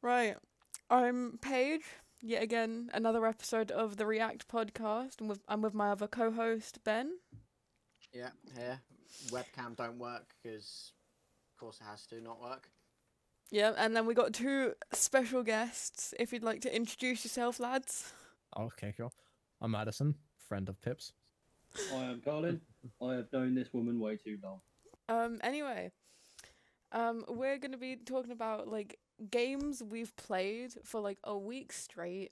Right. I'm Paige. Yet again, another episode of the React podcast. I'm with my other co-host, Ben. Yeah, here. Webcam don't work because, of course, it has to not work. Yeah, and then we got two special guests. If you'd like to introduce yourself, lads. Okay, cool. I'm Madison, friend of Pip's. I am Colin. I have known this woman way too long. Anyway, we're gonna be talking about like games we've played for like a week straight,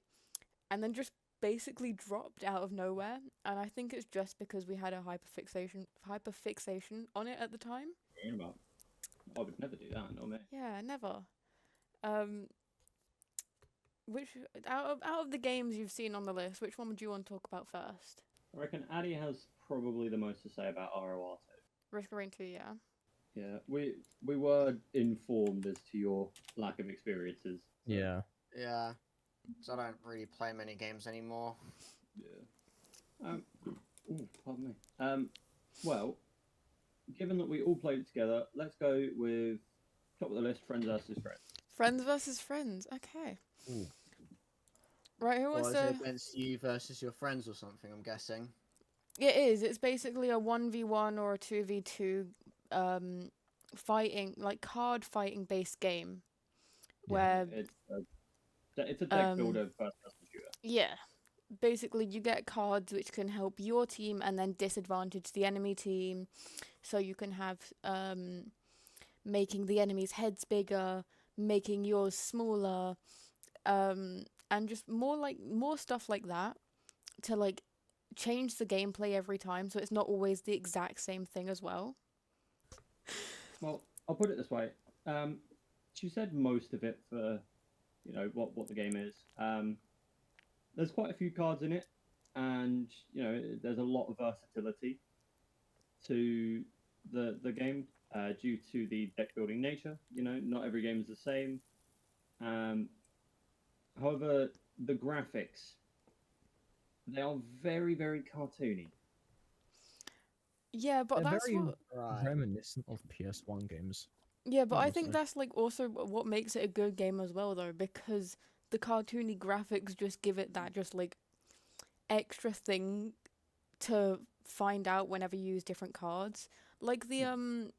and then just basically dropped out of nowhere. And I think it's just because we had a hyperfixation on it at the time. I would never do that, not me. Yeah, never. Which out of the games you've seen on the list, which one would you want to talk about first? I reckon Addy has probably the most to say about R3ACT. Risk of Rain 2, yeah. Yeah, we were informed as to your lack of experiences. Yeah. Yeah, so I don't really play many games anymore. Yeah. Ooh, pardon me. Well, given that we all played it together, let's go with top of the list, Friends versus Friends. Friends versus Friends, okay. Ooh. Right, who Or wants is to... it against you versus your friends or something, I'm guessing? It is. It's basically a 1v1 or a 2v2 fighting, like card fighting based game. Where, It's a deck builder first-person shooter. yeah, basically you get cards which can help your team and then disadvantage the enemy team. So you can have making the enemy's heads bigger, making yours smaller, and just more stuff like that to like change the gameplay every time, so it's not always the exact same thing as well. Well, I'll put it this way. She said most of it for, what the game is. There's quite a few cards in it, and there's a lot of versatility to the game due to the deck building nature. Not every game is the same. However, the graphics, they are very, very cartoony. Yeah, but They're that's very what... reminiscent of PS1 games. Yeah, but I think honestly. that's like also what makes it a good game as well, though, because the cartoony graphics just give it that just like extra thing to find out whenever you use different cards. Like the one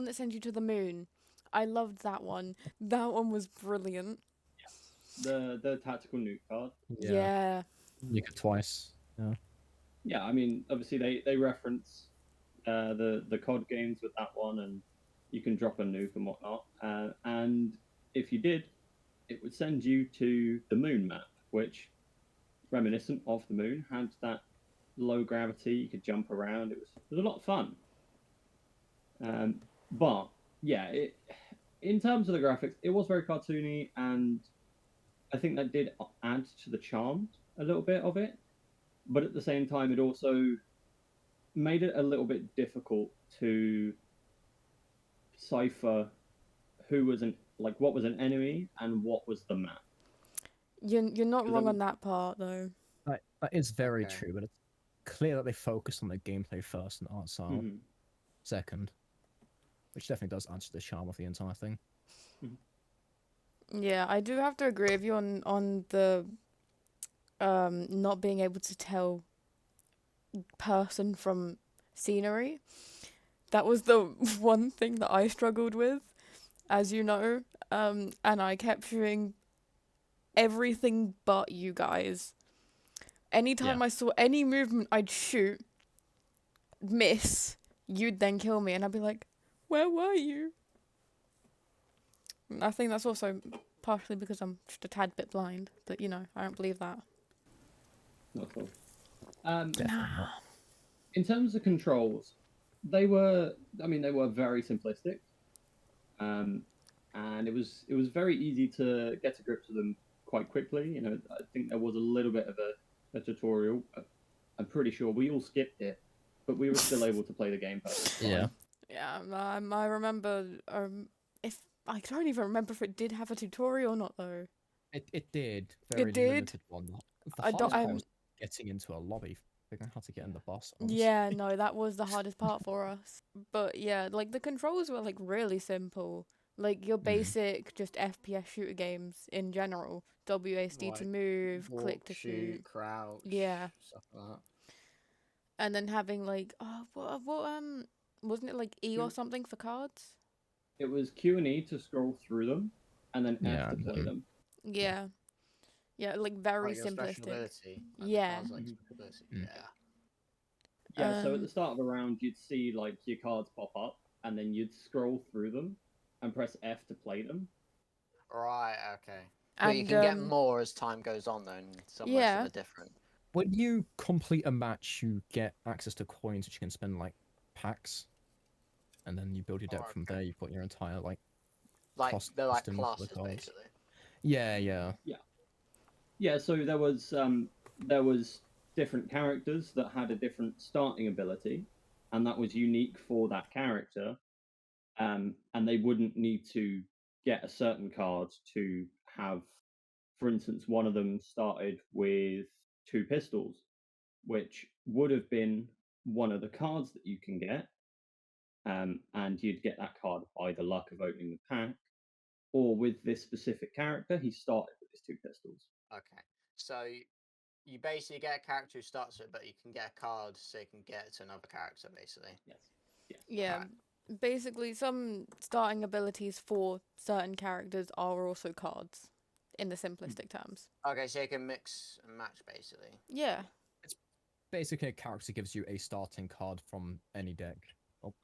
that sends you to the moon. I loved that one. That one was brilliant. The tactical nuke card. Yeah. You could twice. Yeah. Yeah, I mean, obviously they reference the COD games with that one, and you can drop a nuke and whatnot. And if you did, it would send you to the moon map, which, reminiscent of the moon, had that low gravity. You could jump around. It was a lot of fun. But yeah, in terms of the graphics, it was very cartoony, and I think that did add to the charm a little bit of it. But at the same time, it also made it a little bit difficult to cipher what was an enemy and what was the map. You're not wrong on that part, though. That is very Okay. true, but it's clear that they focused on the gameplay first and art style second, which definitely does add to the charm of the entire thing. Yeah, I do have to agree with you on the not being able to tell person from scenery. That was the one thing that I struggled with, as you know, and I kept shooting everything but you guys. Anytime Yeah. I saw any movement, I'd shoot, miss, you'd then kill me, and I'd be like, where were you? I think that's also partially because I'm just a tad bit blind, but I don't believe that. Not at all. Definitely not. In terms of controls, they were very simplistic, and it was very easy to get to grips with them quite quickly. I think there was a little bit of a tutorial. I'm pretty sure we all skipped it, but we were still able to play the game perfectly. Yeah. Yeah, I remember. If I don't even remember if it did have a tutorial or not, though. It did. Very did? limited one. The I don't- hardest part I'm- was getting into a lobby, figuring out how to get in the boss. honestly. Yeah, no, that was the hardest part for us. But yeah, like the controls were like really simple. Like your basic just FPS shooter games in general. WASD to Like move, walk, click to shoot, shoot. crouch, Yeah. stuff like that. And then having like what wasn't it like E or Q- something for cards? It was Q and E to scroll through them, and then F Yeah, to play them. Yeah. Yeah, like very Like your special simplistic. ability. Like Yeah. The cards like Mhm. special ability. Mm. Yeah. Yeah, so at the Um start of a round, you'd see like your cards pop up, and then you'd scroll through them and press F to play them. Right. Okay. But you and can get more as time goes on, though, and some most of them yeah. are different. When you complete a match, you get access to coins which you can spend like packs, and then you build your deck from okay. there. You've got your entire like Like cost they're like system for the classes, cards. basically. Yeah. Yeah, so there was different characters that had a different starting ability, and that was unique for that character. And they wouldn't need to get a certain card to have, for instance, one of them started with 2 pistols, which would have been one of the cards that you can get, and you'd get that card by the luck of opening the pack, or with this specific character, he started with his 2 pistols. Okay. So you basically get a character who starts it, but you can get a card so you can get to another character, basically. Yes. Yes. Yeah. Right. Basically some starting abilities for certain characters are also cards in the simplistic terms. Okay, so you can mix and match, basically. Yeah. Basically, a character gives you a starting card from any deck. Oh,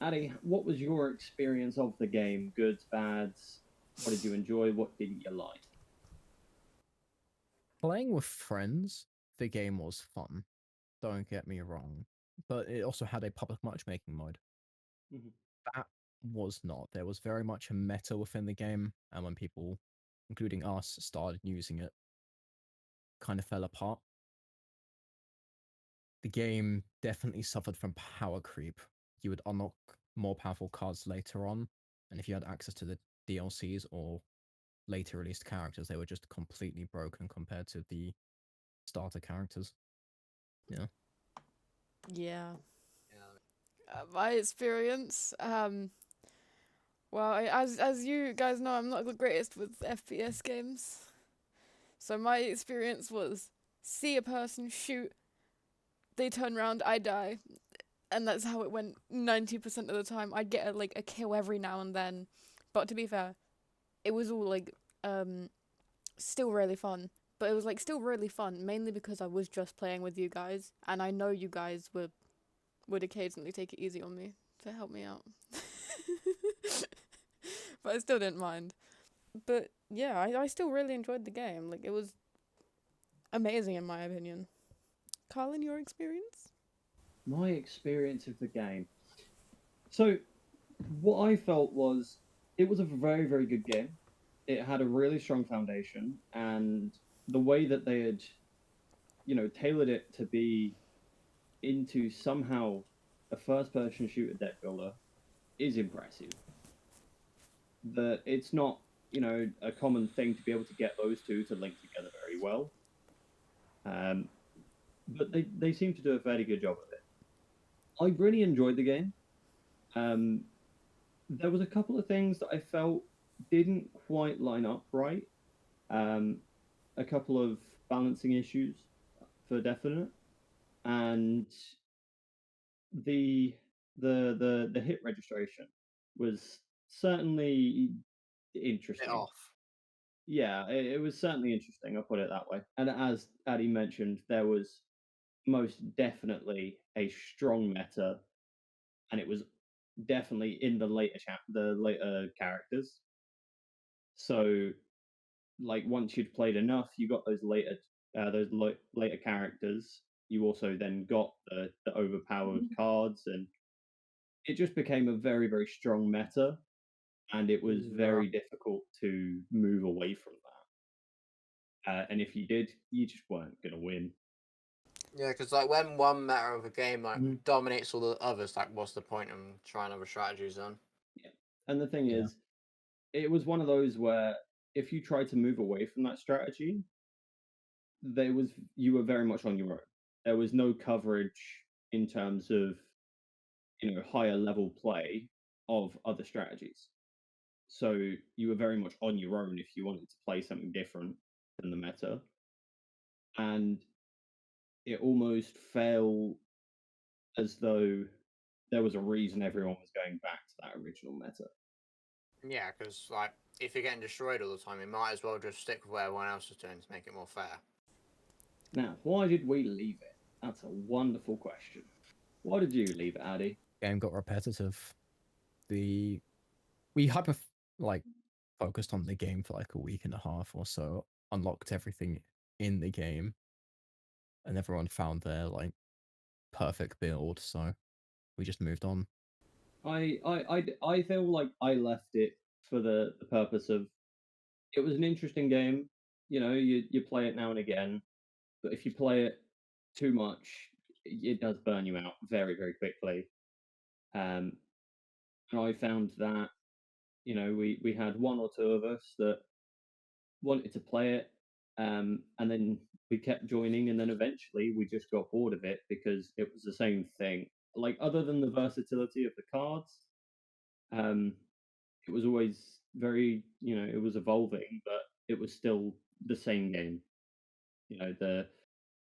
Addy, what was your experience of the game? Goods, bads? What did you enjoy? What didn't you like? playing with friends, the game was fun. Don't get me wrong, but it also had a public matchmaking mode. Mhm. That was not. There was very much a meta within the game, and when people, including us, started using it, kind of fell apart. The game definitely suffered from power creep. You would unlock more powerful cards later on, and if you had access to the DLCs or later released characters, they were just completely broken compared to the starter characters. Yeah. Yeah. Yeah. My experience, well, as you guys know, I'm not the greatest with FPS games. So my experience was see a person shoot, they turn around, I die, and that's how it went 90% of the time. I'd get a kill every now and then, but to be fair, it was all still really fun. But it was still really fun, mainly because I was just playing with you guys, and I know you guys would occasionally take it easy on me to help me out. But I still didn't mind. But yeah, I still really enjoyed the game. It was amazing in my opinion. Colin, your experience? My experience of the game. So, what I felt was it was a very, very good game. It had a really strong foundation, and the way that they had, tailored it to be into somehow a first-person shooter deck builder is impressive. That it's not, a common thing to be able to get those two to link together very well. But they seem to do a fairly good job of it. I really enjoyed the game. There was a couple of things that I felt didn't quite line up right. A couple of balancing issues for definite, and the hit registration was certainly interesting. Bit off. Yeah, it was certainly interesting. I'll put it that way. And as Addy mentioned, there was most definitely a strong meta, and it was definitely in the later characters. So, once you'd played enough, you got those later characters. You also then got the overpowered cards, and it just became a very, very strong meta, and it was very difficult to move away from that. And if you did, you just weren't gonna win. Yeah, because when one meta of a game Mhm. dominates all the others, what's the point in trying other strategies then? Yeah. And the thing Yeah. is, it was one of those where if you tried to move away from that strategy, you were very much on your own. There was no coverage in terms of higher level play of other strategies. So you were very much on your own if you wanted to play something different than the meta. And it almost felt as though there was a reason everyone was going back to that original meta. Yeah, because like if you're getting destroyed all the time, you might as well just stick with what everyone else is doing to make it more fair. Now, why did we leave it? That's a wonderful question. Why did you leave it, Addy? Game got repetitive. We focused on the game for like a week and a half or so, unlocked everything in the game, and everyone found their like perfect build, so we just moved on. I feel like I left it for the purpose of it was an interesting game. You know, you play it now and again, but if you play it too much, it does burn you out very, very quickly. And I found that, you know, we had one or two of us that wanted to play it, and then we kept joining, and then eventually we just got bored of it because it was the same thing. Like, other than the versatility of the cards, it was always very, you know, it was evolving, but it was still the same game. You know, the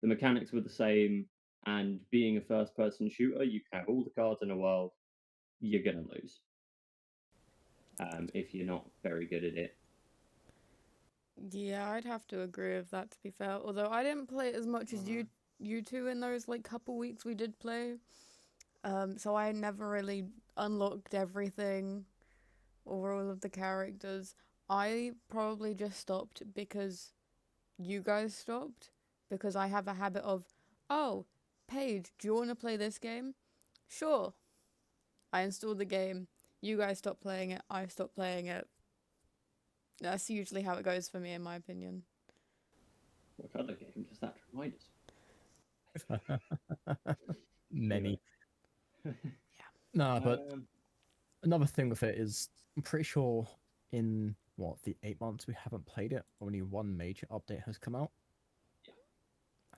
mechanics were the same, and being a first person shooter, you can have all the cards in the world, you're gonna lose if you're not very good at it. Yeah, I'd have to agree with that, to be fair. Although I didn't play it as much as you two in those like couple weeks we did play. So I never really unlocked everything or all of the characters. I probably just stopped because you guys stopped. Because I have a habit of, oh, Paige, do you want to play this game? Sure. I install the game. You guys stop playing it. I stop playing it. That's usually how it goes for me, in my opinion. What other game does that remind us? Many. Yeah. No, but another thing with it is, I'm pretty sure in the 8 months we haven't played it, only one major update has come out. Yeah.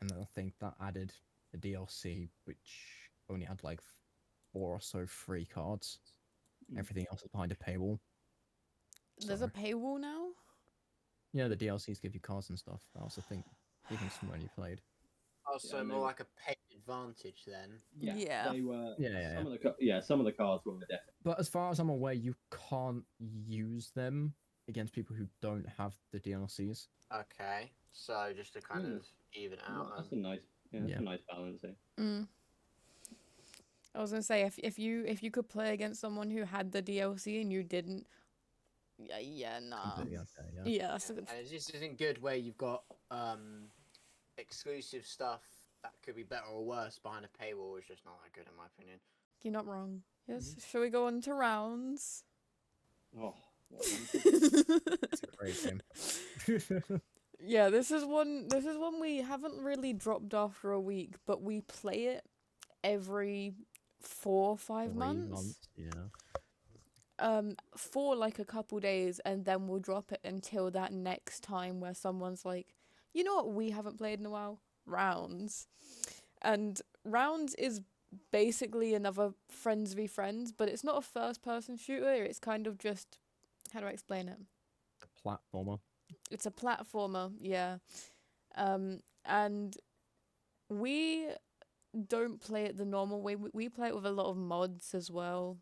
And I think that added the DLC, which only had like 4 or so free cards. Everything else is behind a paywall. There's a paywall now? Yeah, the DLCs give you cards and stuff. I also think even from when you played. Oh, so more like a paid advantage then. Yeah. They were. Yeah. Some of the cards were definitely. But as far as I'm aware, you can't use them against people who don't have the DLCs. Okay, so just to kind of even it out. That's a nice, that's a nice balance there. I was gonna say if you could play against someone who had the DLC and you didn't, nah. Completely okay, Yeah, And it just isn't good where you've got exclusive stuff that could be better or worse behind a paywall. Is just not that good in my opinion. You're not wrong. Yes. Shall we go on to rounds? Oh, It's a great game. Yeah, this is one we haven't really dropped after a week, but we play it every 4 or 5 months. Yeah. For like a couple days, and then we'll drop it until that next time where someone's like, you know what we haven't played in a while? Rounds. And Rounds is basically another Friends v Friends, but it's not a first person shooter, it's kind of just, how do I explain it? A platformer. It's a platformer, yeah. And we don't play it the normal way. We play it with a lot of mods as well,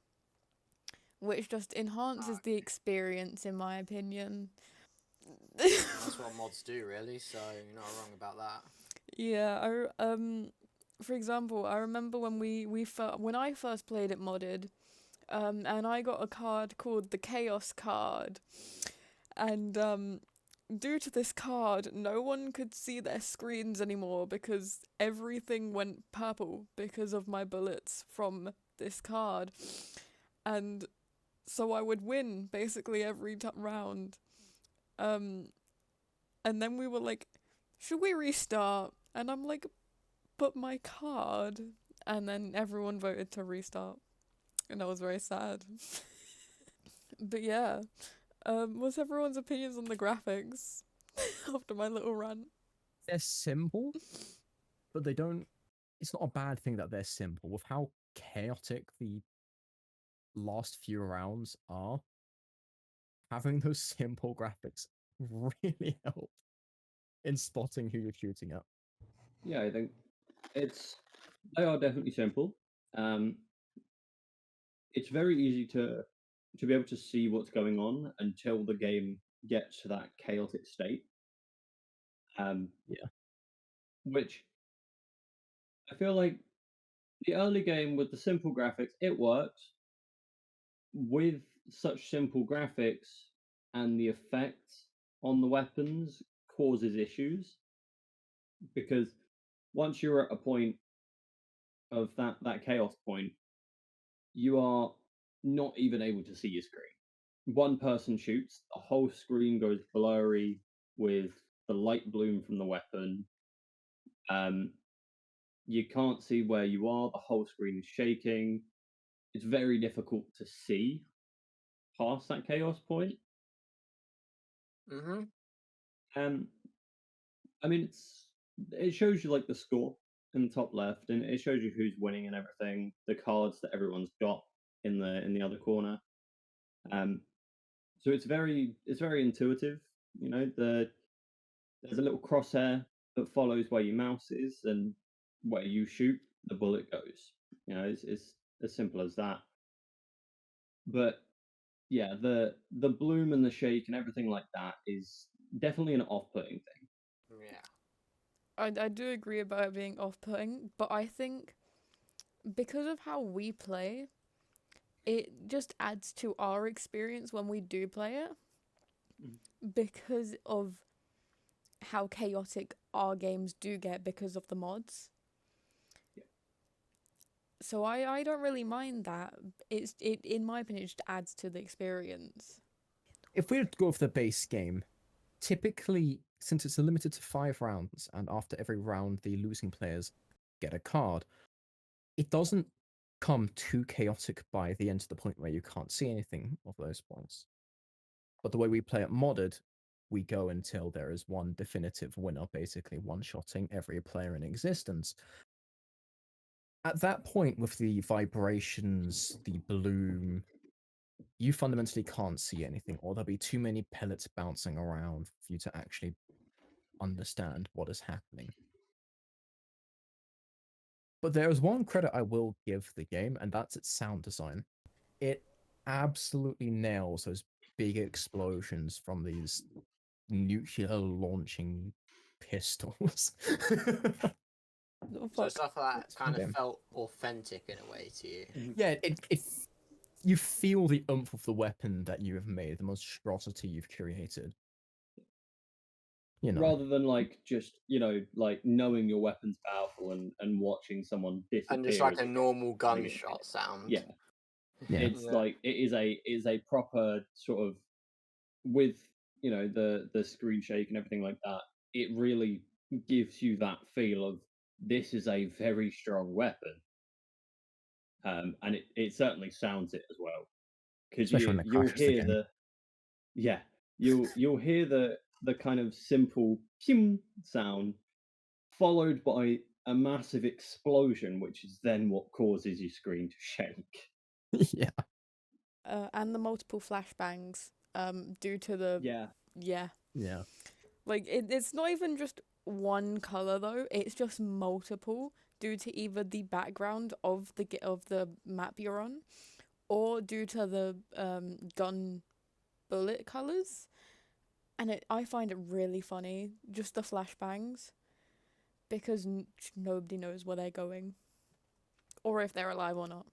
which just enhances the experience, in my opinion. That's what mods do, really. So you're not wrong about that. Yeah, for example, I remember when when I first played it modded, and I got a card called the Chaos card, and due to this card, no one could see their screens anymore because everything went purple because of my bullets from this card, and so I would win basically every round. And then we were like, should we restart? And I'm like, but my card. And then everyone voted to restart. And I was very sad. But yeah. What's everyone's opinions on the graphics after my little rant? They're simple, but they don't... It's not a bad thing that they're simple. With how chaotic the last few rounds are, having those simple graphics really help in spotting who you're shooting at. Yeah, I think they are definitely simple. It's very easy to be able to see what's going on until the game gets to that chaotic state. Yeah. Which I feel like the early game with the simple graphics, it works. With such simple graphics and the effects on the weapons causes issues, because once you're at a point of that chaos point, you are not even able to see your screen. One person shoots, the whole screen goes blurry with the light bloom from the weapon. You can't see where you are, the whole screen is shaking. It's very difficult to see past that chaos point. Mm-hmm. I mean, it shows you like the score in the top left, and it shows you who's winning and everything. The cards that everyone's got in the other corner. So it's very intuitive. You know, there's a little crosshair that follows where your mouse is, and where you shoot, the bullet goes. You know, it's as simple as that. But yeah, the bloom and the shake and everything like that is definitely an off-putting thing. Yeah. I do agree about it being off-putting, but I think because of how we play, it just adds to our experience when we do play it, because of how chaotic our games do get because of the mods. Yeah. So I don't really mind that. It in my opinion, it just adds to the experience. If we were to go for the base game, typically, since it's limited to 5 rounds, and after every round the losing players get a card, it doesn't come too chaotic by the end to the point where you can't see anything of those points. But the way we play it modded, we go until there is one definitive winner, basically one-shotting every player in existence. At that point, with the vibrations, the bloom, you fundamentally can't see anything, or there'll be too many pellets bouncing around for you to actually understand what is happening. But there is one credit I will give the game, and that's its sound design. It absolutely nails those big explosions from these nuclear launching pistols. Oh, So fuck. stuff like that It's kind of fun. felt authentic in a way to you. Yeah, you feel the oomph of the weapon that you have made, the monstrosity you've created. You know. Rather than like just, you know, like knowing your weapon's powerful and watching someone disappear. And just like as a you normal get targeted. gunshot sound. Yeah. Yeah. It's Yeah. like it is a proper sort of, with, you know, the screen shake and everything like that, it really gives you that feel of this is a very strong weapon. And it certainly sounds it as well. Because Especially when it you'll crashes the hear game. you'll hear the kind of simple pim sound followed by a massive explosion, which is then what causes your screen to shake. Yeah. And the multiple flashbangs, due to the Yeah. Yeah. like it's not even just one color though; it's just multiple due to either the background of the map you're on, or due to the gun bullet colors. And I find it really funny, just the flashbangs, because nobody knows where they're going, or if they're alive or not.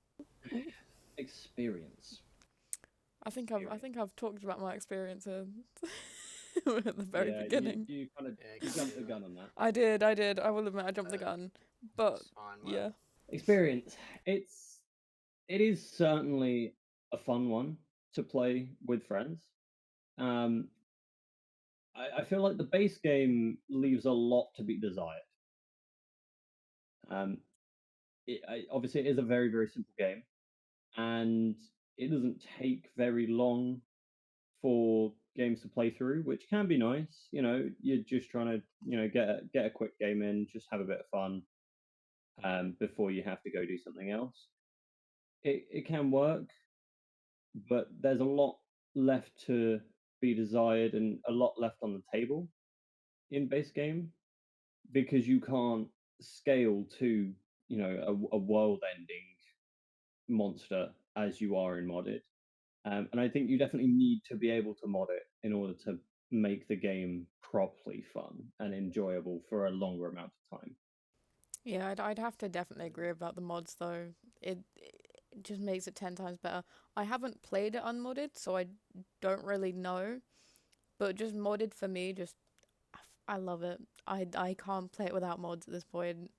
Experience. I think I've talked about my experiences at the very beginning. You kind of Yeah, jumped the gun on that. I did. I will admit I jumped the gun, but It's fine, well. yeah. Experience. It is certainly a fun one to play with friends. I feel like the base game leaves a lot to be desired. Obviously, it is a very, very simple game, and it doesn't take very long for games to play through, which can be nice. You know, you're just trying to, you know, get a quick game in, just have a bit of fun, before you have to go do something else. It can work. but there's a lot left to be desired and a lot left on the table in base game because you can't scale to a world-ending monster as you are in modded. And I think you definitely need to be able to mod it in order to make the game properly fun and enjoyable for a longer amount of time. Yeah, I'd have to definitely agree about the mods though. It just makes it 10 times better. I haven't played it unmodded, so I don't really know. But just modded for me, I love it. I can't play it without mods at this point,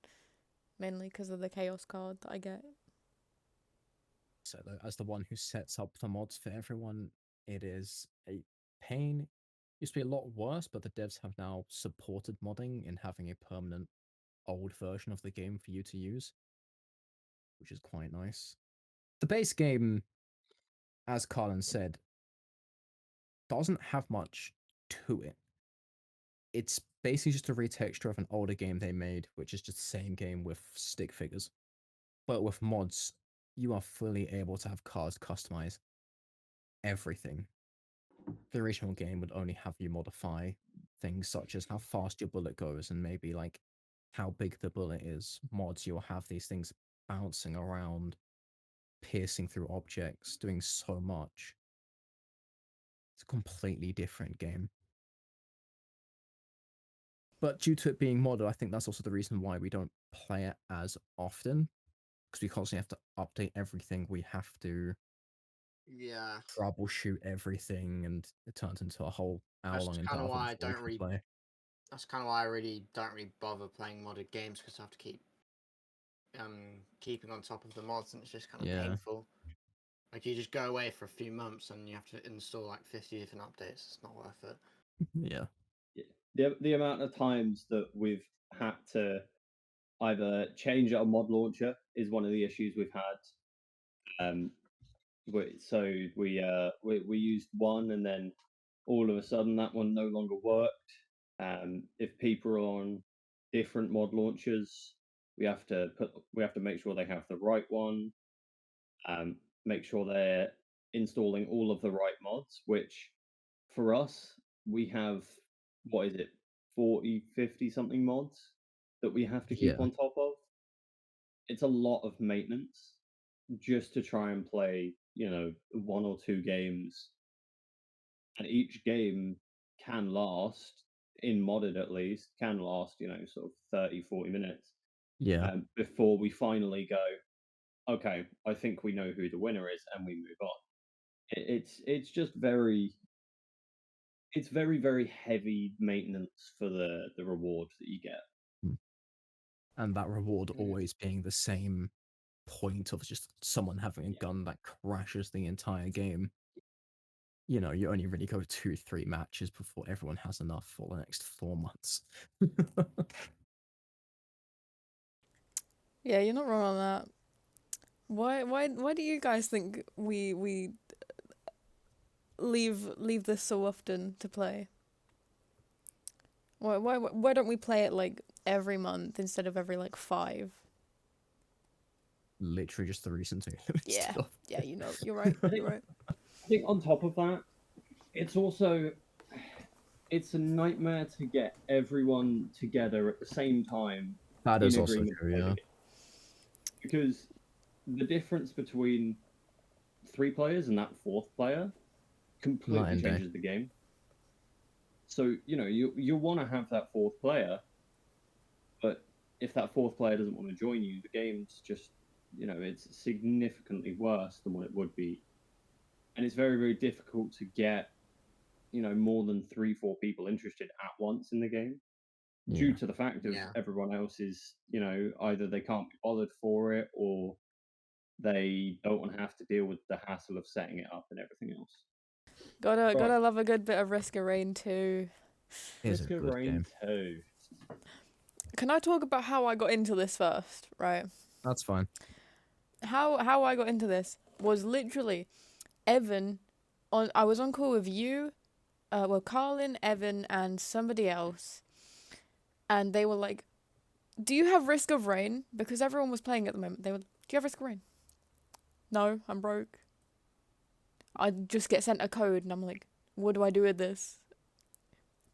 mainly because of the chaos card that I get. So, as the one who sets up the mods for everyone, it is a pain. It used to be a lot worse, but the devs have now supported modding in having a permanent old version of the game for you to use, which is quite nice. The base game, as Carlin said, doesn't have much to it. It's basically just a retexture of an older game they made, which is just the same game with stick figures. But with mods, you are fully able to have cards customize everything. The original game would only have you modify things such as how fast your bullet goes and maybe like how big the bullet is. Mods, you'll have these things bouncing around, piercing through objects, doing so much. It's a completely different game. But due to it being modded, I think that's also the reason why we don't play it as often, because we constantly have to update everything. We have to Yeah. troubleshoot everything, and it turns into a whole hour-long That's kind of endeavor why I before we don't can really. play. That's kind of why I really don't bother playing modded games because I have to keep keeping on top of the mods, and it's just kind of Yeah. painful. Like you just go away for a few months and you have to install like 50 different updates. It's not worth it. Yeah. The amount of times that we've had to either change our mod launcher is one of the issues we've had. So we used one, and then all of a sudden that one no longer worked. If people are on different mod launchers, we have to make sure they have the right one. Make sure they're installing all of the right mods, which for us, we have, what is it, 40, 50 something mods that we have to keep Yeah. on top of. It's a lot of maintenance just to try and play, one or two games. And each game can last, in modded at least, can last, sort of 30, 40 minutes Yeah. before we finally go, okay, I think we know who the winner is, and we move on. It's just very very heavy maintenance for the rewards that you get. And that reward Yeah. always being the same point of just someone having a gun that crashes the entire game. You know, you only really go 2-3 matches before everyone has enough for the next 4 months. Yeah, you're not wrong on that. Why do you guys think we leave this so often to play? Why don't we play it like every month instead of every like 5? Literally just the reason to. Yeah. Stop. Yeah, you're right. You're right. I think on top of that, it's also it's a nightmare to get everyone together at the same time That in is also agreement to true, play the yeah. game. Because the difference between 3 players and that 4th player completely Night and day. changes the game. So, you want to have that 4th player, but if that 4th player doesn't want to join you, the game's just, it's significantly worse than what it would be. And it's very, very difficult to get, more than 3-4 people interested at once in the game, due to the fact of Yeah. everyone else is, either they can't be bothered for it, or they don't want to have to deal with the hassle of setting it up and everything else. Gotta love a good bit of Risk of Rain too. Is Risk a of good Rain game. 2. Can I talk about how I got into this first? Right. That's fine. How I got into this was literally Evan I was on call with you, Carlin, Evan, and somebody else, and they were like, "Do you have Risk of Rain?" Because everyone was playing at the moment. They were, "Do you have Risk of Rain?" No, I'm broke. I just get sent a code and I'm like, what do I do with this?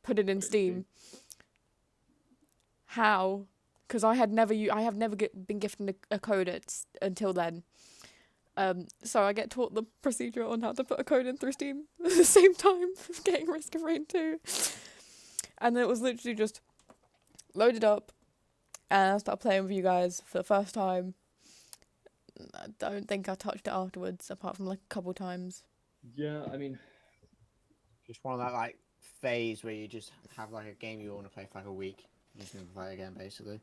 Put it in Steam. How? Because I have never been gifted a code until then. So I get taught the procedure on how to put a code in through Steam at the same time of getting Risk of Rain 2. And it was literally just loaded up and I started playing with you guys for the first time. I don't think I touched it afterwards, apart from like a couple times. Yeah, I mean, Just one of that like phase where you just have like a game you want to play for like a week, you just never play again, basically.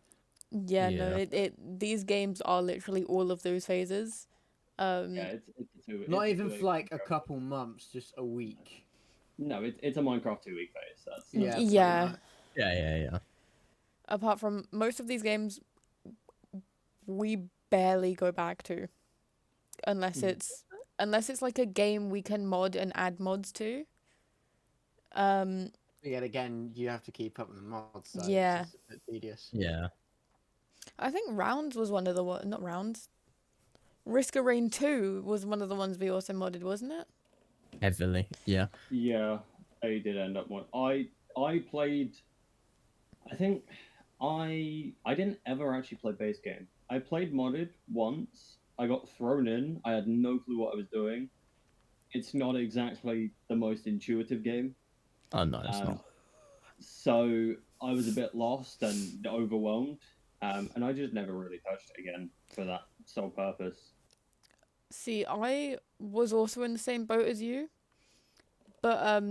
Yeah, no, Yeah. these games are literally all of those phases. yeah, it's Not it's a even 2 for like a couple months, just a week. No, it's a Minecraft 2-week phase. That's Yeah. pretty Yeah. much. Yeah. Apart from most of these games, we barely go back to, unless it's like a game we can mod and add mods to. Yet again, you have to keep up with the mods, so Yeah. it's just a bit tedious. Yeah. I think Rounds was one of the not Rounds. Risk of Rain 2 was one of the ones we also modded, wasn't it? Heavily. Yeah. Yeah, I did end up one. I played. I think I didn't ever actually play base game. I played modded once. I got thrown in. I had no clue what I was doing. It's not exactly the most intuitive game. Oh no, it's not. So I was a bit lost and overwhelmed, and I just never really touched it again for that sole purpose. See, I was also in the same boat as you, but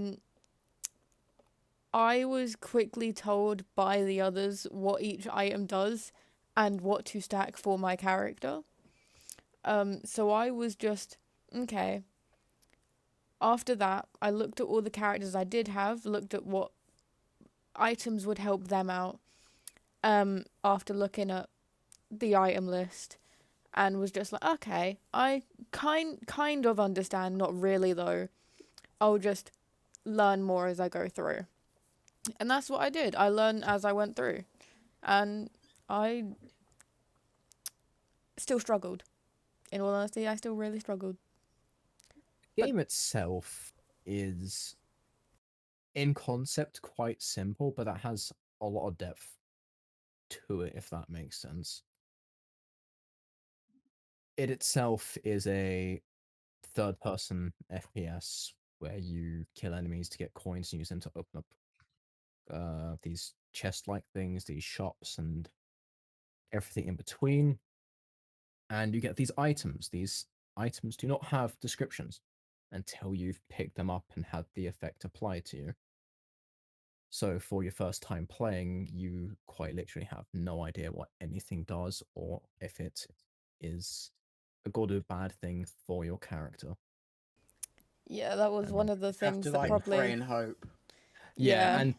I was quickly told by the others what each item does and what to stack for my character. So I was just, okay. After that, I looked at all the characters I did have, looked at what items would help them out, after looking at the item list, and was just like, okay, I kind of understand, not really though. I'll just learn more as I go through. And that's what I did. I learned as I went through. And I still struggled. In all honesty, I still really struggled. The game itself is, in concept, quite simple, but that has a lot of depth to it, if that makes sense. It itself is a third-person FPS where you kill enemies to get coins and use them to open up these chest-like things, these shops, and everything in between. And you get these items. These items do not have descriptions until you've picked them up and had the effect applied to you. So for your first time playing, you quite literally have no idea what anything does or if it is a good or bad thing for your character. Yeah, that was one of the You have things to that like probably. pray and hope. Yeah. And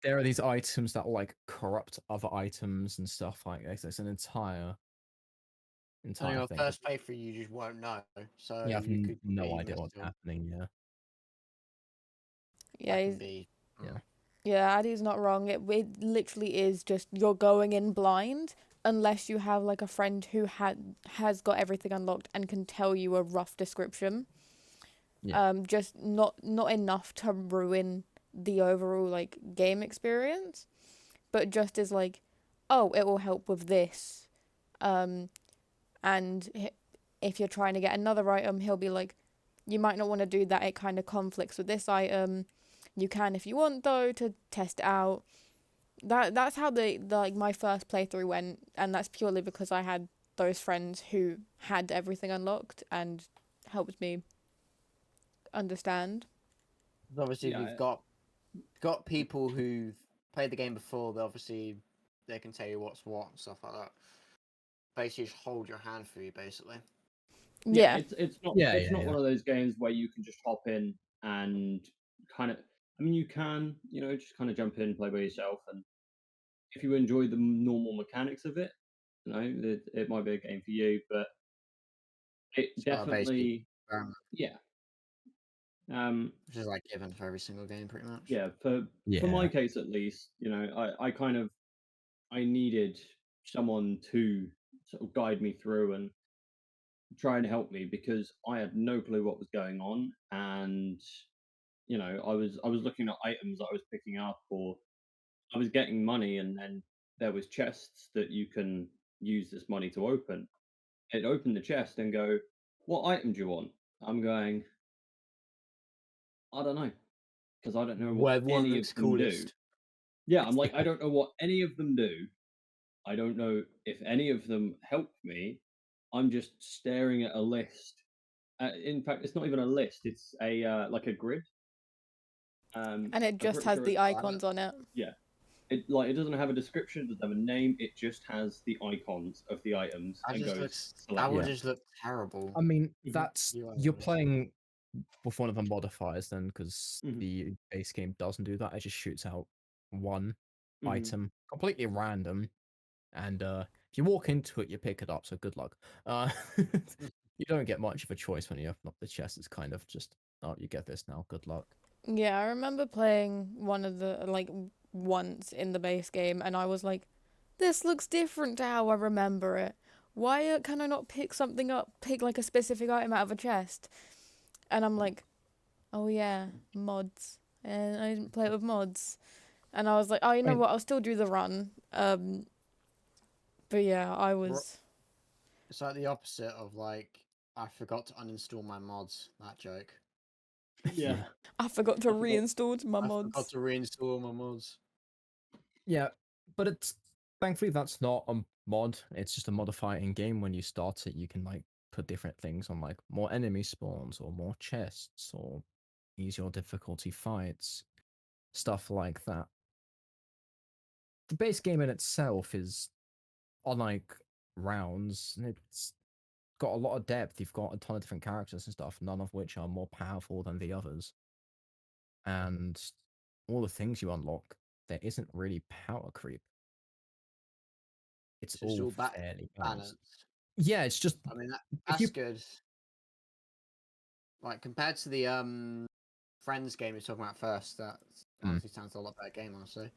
there are these items that like corrupt other items and stuff like this. It's an entire On your thing. first playthrough, you just won't know. So You have you could no be idea what's messed up. happening. Yeah. Yeah, That can he's, be. Yeah. yeah, Addy's not wrong. It literally is just you're going in blind unless you have like a friend who has got everything unlocked and can tell you a rough description. Yeah. Just not enough to ruin the overall like game experience, but just as like, oh, it will help with this. And if you're trying to get another item, he'll be like, you might not want to do that. It kind of conflicts with this item. You can if you want though to test it out. That's how like my first playthrough went, and that's purely because I had those friends who had everything unlocked and helped me understand. Obviously, Yeah, we've got people who've played the game before. They can tell you what's what and stuff like that. Basically, just hold your hand for you, basically. Yeah. It's not Yeah, it's yeah, not yeah. one of those games where you can just hop in and kind of. I mean, you can just kind of jump in, play by yourself, and if you enjoy the normal mechanics of it, it might be a game for you. But it So basically, definitely, yeah, which is like given for every single game, pretty much. yeah. For my Yeah. case, at least, I kind of I needed someone to sort of guide me through and try and help me because I had no clue what was going on, and I was looking at items that I was picking up, or I was getting money, and then there was chests that you can use this money to open. It opened the chest and go, "What item do you want?" I'm going, "I don't know, because I don't know what Where one any of looks them do." coolest. Yeah, I'm like, I don't know what any of them do. I don't know if any of them help me. I'm just staring at a list. In fact, it's not even a list. It's a like a grid. And it I'm just pretty has sure the it's icons on it. yeah. It doesn't have a description. It doesn't have a name. It just has the icons of the items That and just goes looks. That select. would Yeah. just look terrible. I mean, Mhm. that's UI you're wise. playing with one of the modifiers then, because Mhm. the base game doesn't do that. It just shoots out one Mhm. item, completely random, and if you walk into it, you pick it up. So good luck. You don't get much of a choice when you open up the chest. It's kind of just, oh, you get this now. Good luck. Yeah, I remember playing one of the once in the base game, and I was like, this looks different to how I remember it. Why can I not pick something up, pick like a specific item out of a chest? And I'm like, oh yeah, mods. And I didn't play it with mods. And I was like, oh, you know Wait. what? I'll still do the run. But yeah, I was. It's like the opposite of like I forgot to uninstall my mods. That joke. Yeah. I forgot to I forgot- reinstall my I forgot mods. to reinstall my mods. Yeah, but it's thankfully that's not a mod. It's just a modifier in game. When you start it, you can like put different things on, like more enemy spawns or more chests or easier difficulty fights, stuff like that. The base game in itself is on like rounds, and it's got a lot of depth. You've got a ton of different characters and stuff, none of which are more powerful than the others. And all the things you unlock, there isn't really power creep. It's It's just all all fairly balanced. balanced. Yeah, it's just I mean, if that's you good. Like compared to the Friends game you're talking about first, that honestly sounds a lot better game, honestly.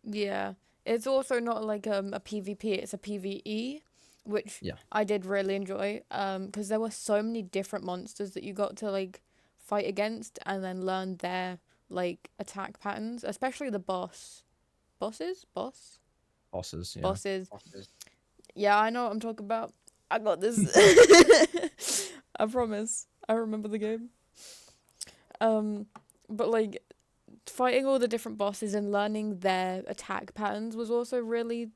Yeah. It's also not like a PvP, it's a PvE, which Yeah. I did really enjoy. Because there were so many different monsters that you got to like fight against and then learn their like attack patterns, especially the bosses. Bosses. bosses, Bosses. Yeah, I know what I'm talking about. I got this. I promise. I remember the game. But like fighting all the different bosses and learning their attack patterns was also really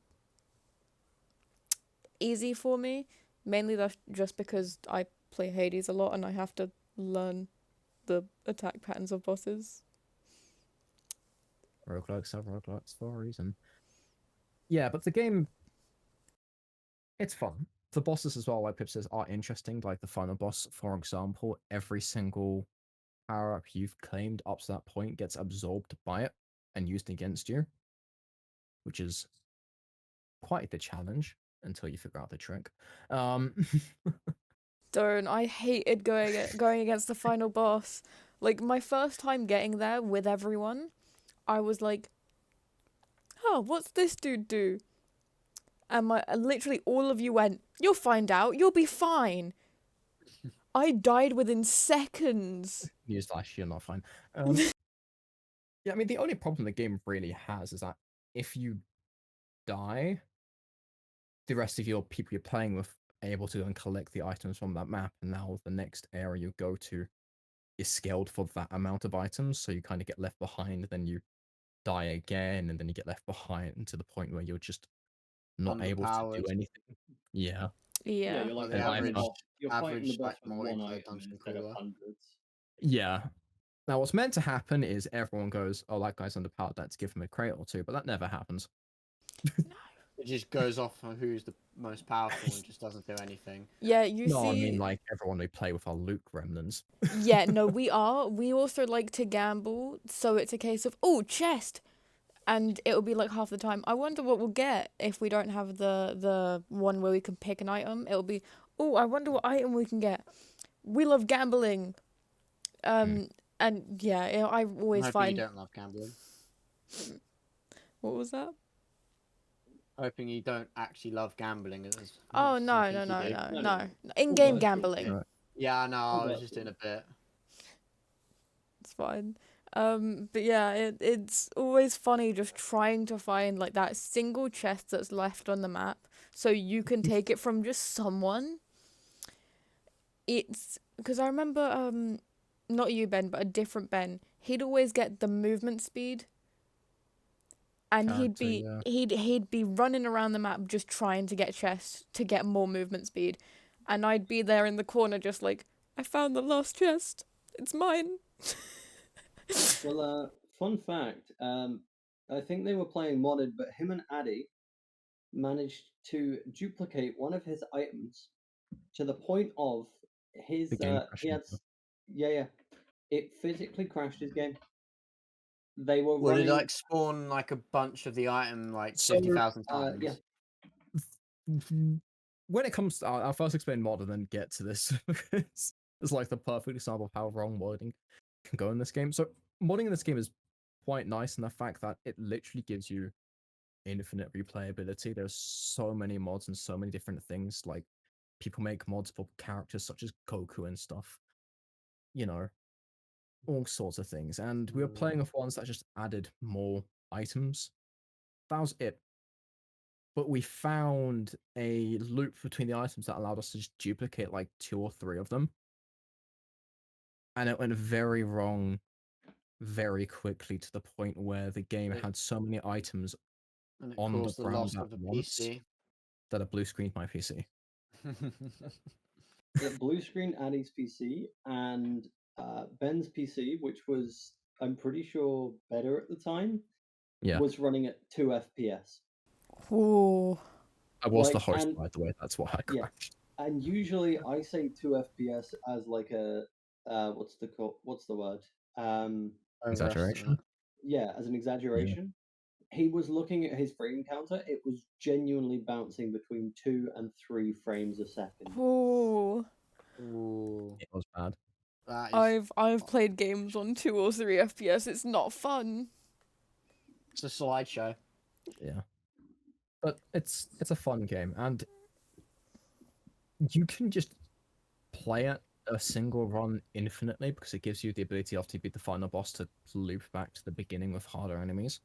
easy for me. Mainly that's just because I play Hades a lot and I have to learn the attack patterns of bosses. Roguelikes are roguelikes for a reason. Yeah, but the game, it's fun. The bosses as well, like Pip says, are interesting. Like the final boss, for example, every single power up you've claimed up to that point gets absorbed by it and used against you, which is quite the challenge until you figure out the trick. Don't. I hated going against the final boss. Like my first time getting there with everyone, I was like, "Oh, what's this dude do?" And literally all of you went, "You'll find out. You'll be fine." I died within seconds. Newsflash, you're not fine. Yeah, I mean, the only problem the game really has is that if you die, the rest of your people you're playing with are able to go and collect the items from that map, and now the next area you go to is scaled for that amount of items, so you kind of get left behind, then you die again, and then you get left behind to the point where you're just not able to do Underpowered. anything. Yeah. Yeah. You're like Like the And fighting the I've- boss. You're fighting the average boss like with one multiplayer item dungeon instead of crawler. hundreds. Yeah. Now, what's meant to happen is everyone goes, oh, that guy's underpowered, let's give him a crate or two, but that never happens. It just goes off on who's the most powerful and just doesn't do anything. Yeah, you No, see. I mean, like, everyone we play with are Luke remnants. Yeah, no, we are. We also like to gamble, so it's a case of, oh, chest, and it'll be like half the time. I wonder what we'll get if we don't have the one where we can pick an item. It'll be, oh, I wonder what item we can get. We love gambling. And yeah, I always I'm hoping find. you don't love gambling. What was that? Hoping you don't actually love gambling as Oh much as no, I no, think you no, do. no, No, no. no. In-game virtual. gambling. Right. Yeah, no, I was Well, just doing a bit. It's fine. But yeah, it's always funny just trying to find like that single chest that's left on the map so you can take it from just someone. It's because I remember not you, Ben, but a different Ben. He'd always get the movement speed, and Character, yeah. he'd be running around the map just trying to get chests to get more movement speed, and I'd be there in the corner just like, I found the last chest. It's mine. Well, fun fact. I think they were playing modded, but him and Addy managed to duplicate one of his items to the point of his The game he crashing. had yeah, it physically crashed his game. They were Would it running like spawn like a bunch of the item like So, 50,000 times? yeah. When it comes to, I'll first explain mod and then get to this because it's like the perfect example of how wrong modding can go in this game. So modding in this game is quite nice in the fact that it literally gives you infinite replayability. There's so many mods and so many different things. Like people make mods for characters such as Goku and stuff. You know, all sorts of things. And we were playing with ones that just added more items. That was it. But we found a loop between the items that allowed us to just duplicate like 2 or 3 of them. And it went very wrong very quickly to the point where the game had so many items And it on the caused the ground loss at of the once PC. that it blue screened my PC. It blue screen Addy's PC and Ben's PC, which was I'm pretty sure better at the time, Yeah. was running at 2 FPS. Ooh. I was the Like, host, and by the way, that's why I yeah. crashed. and usually I say 2 FPS as like a what's the word? Exaggeration. Yeah, as an exaggeration. He was looking at his frame counter. It was genuinely bouncing between 2 and 3 frames a second. Ooh. Ooh, It was bad. that is. I've played games on 2 or 3 FPS. It's not fun. It's a slideshow. Yeah. But it's a fun game, and you can just play it a single run infinitely because it gives you the ability after you beat the final boss to loop back to the beginning with harder enemies.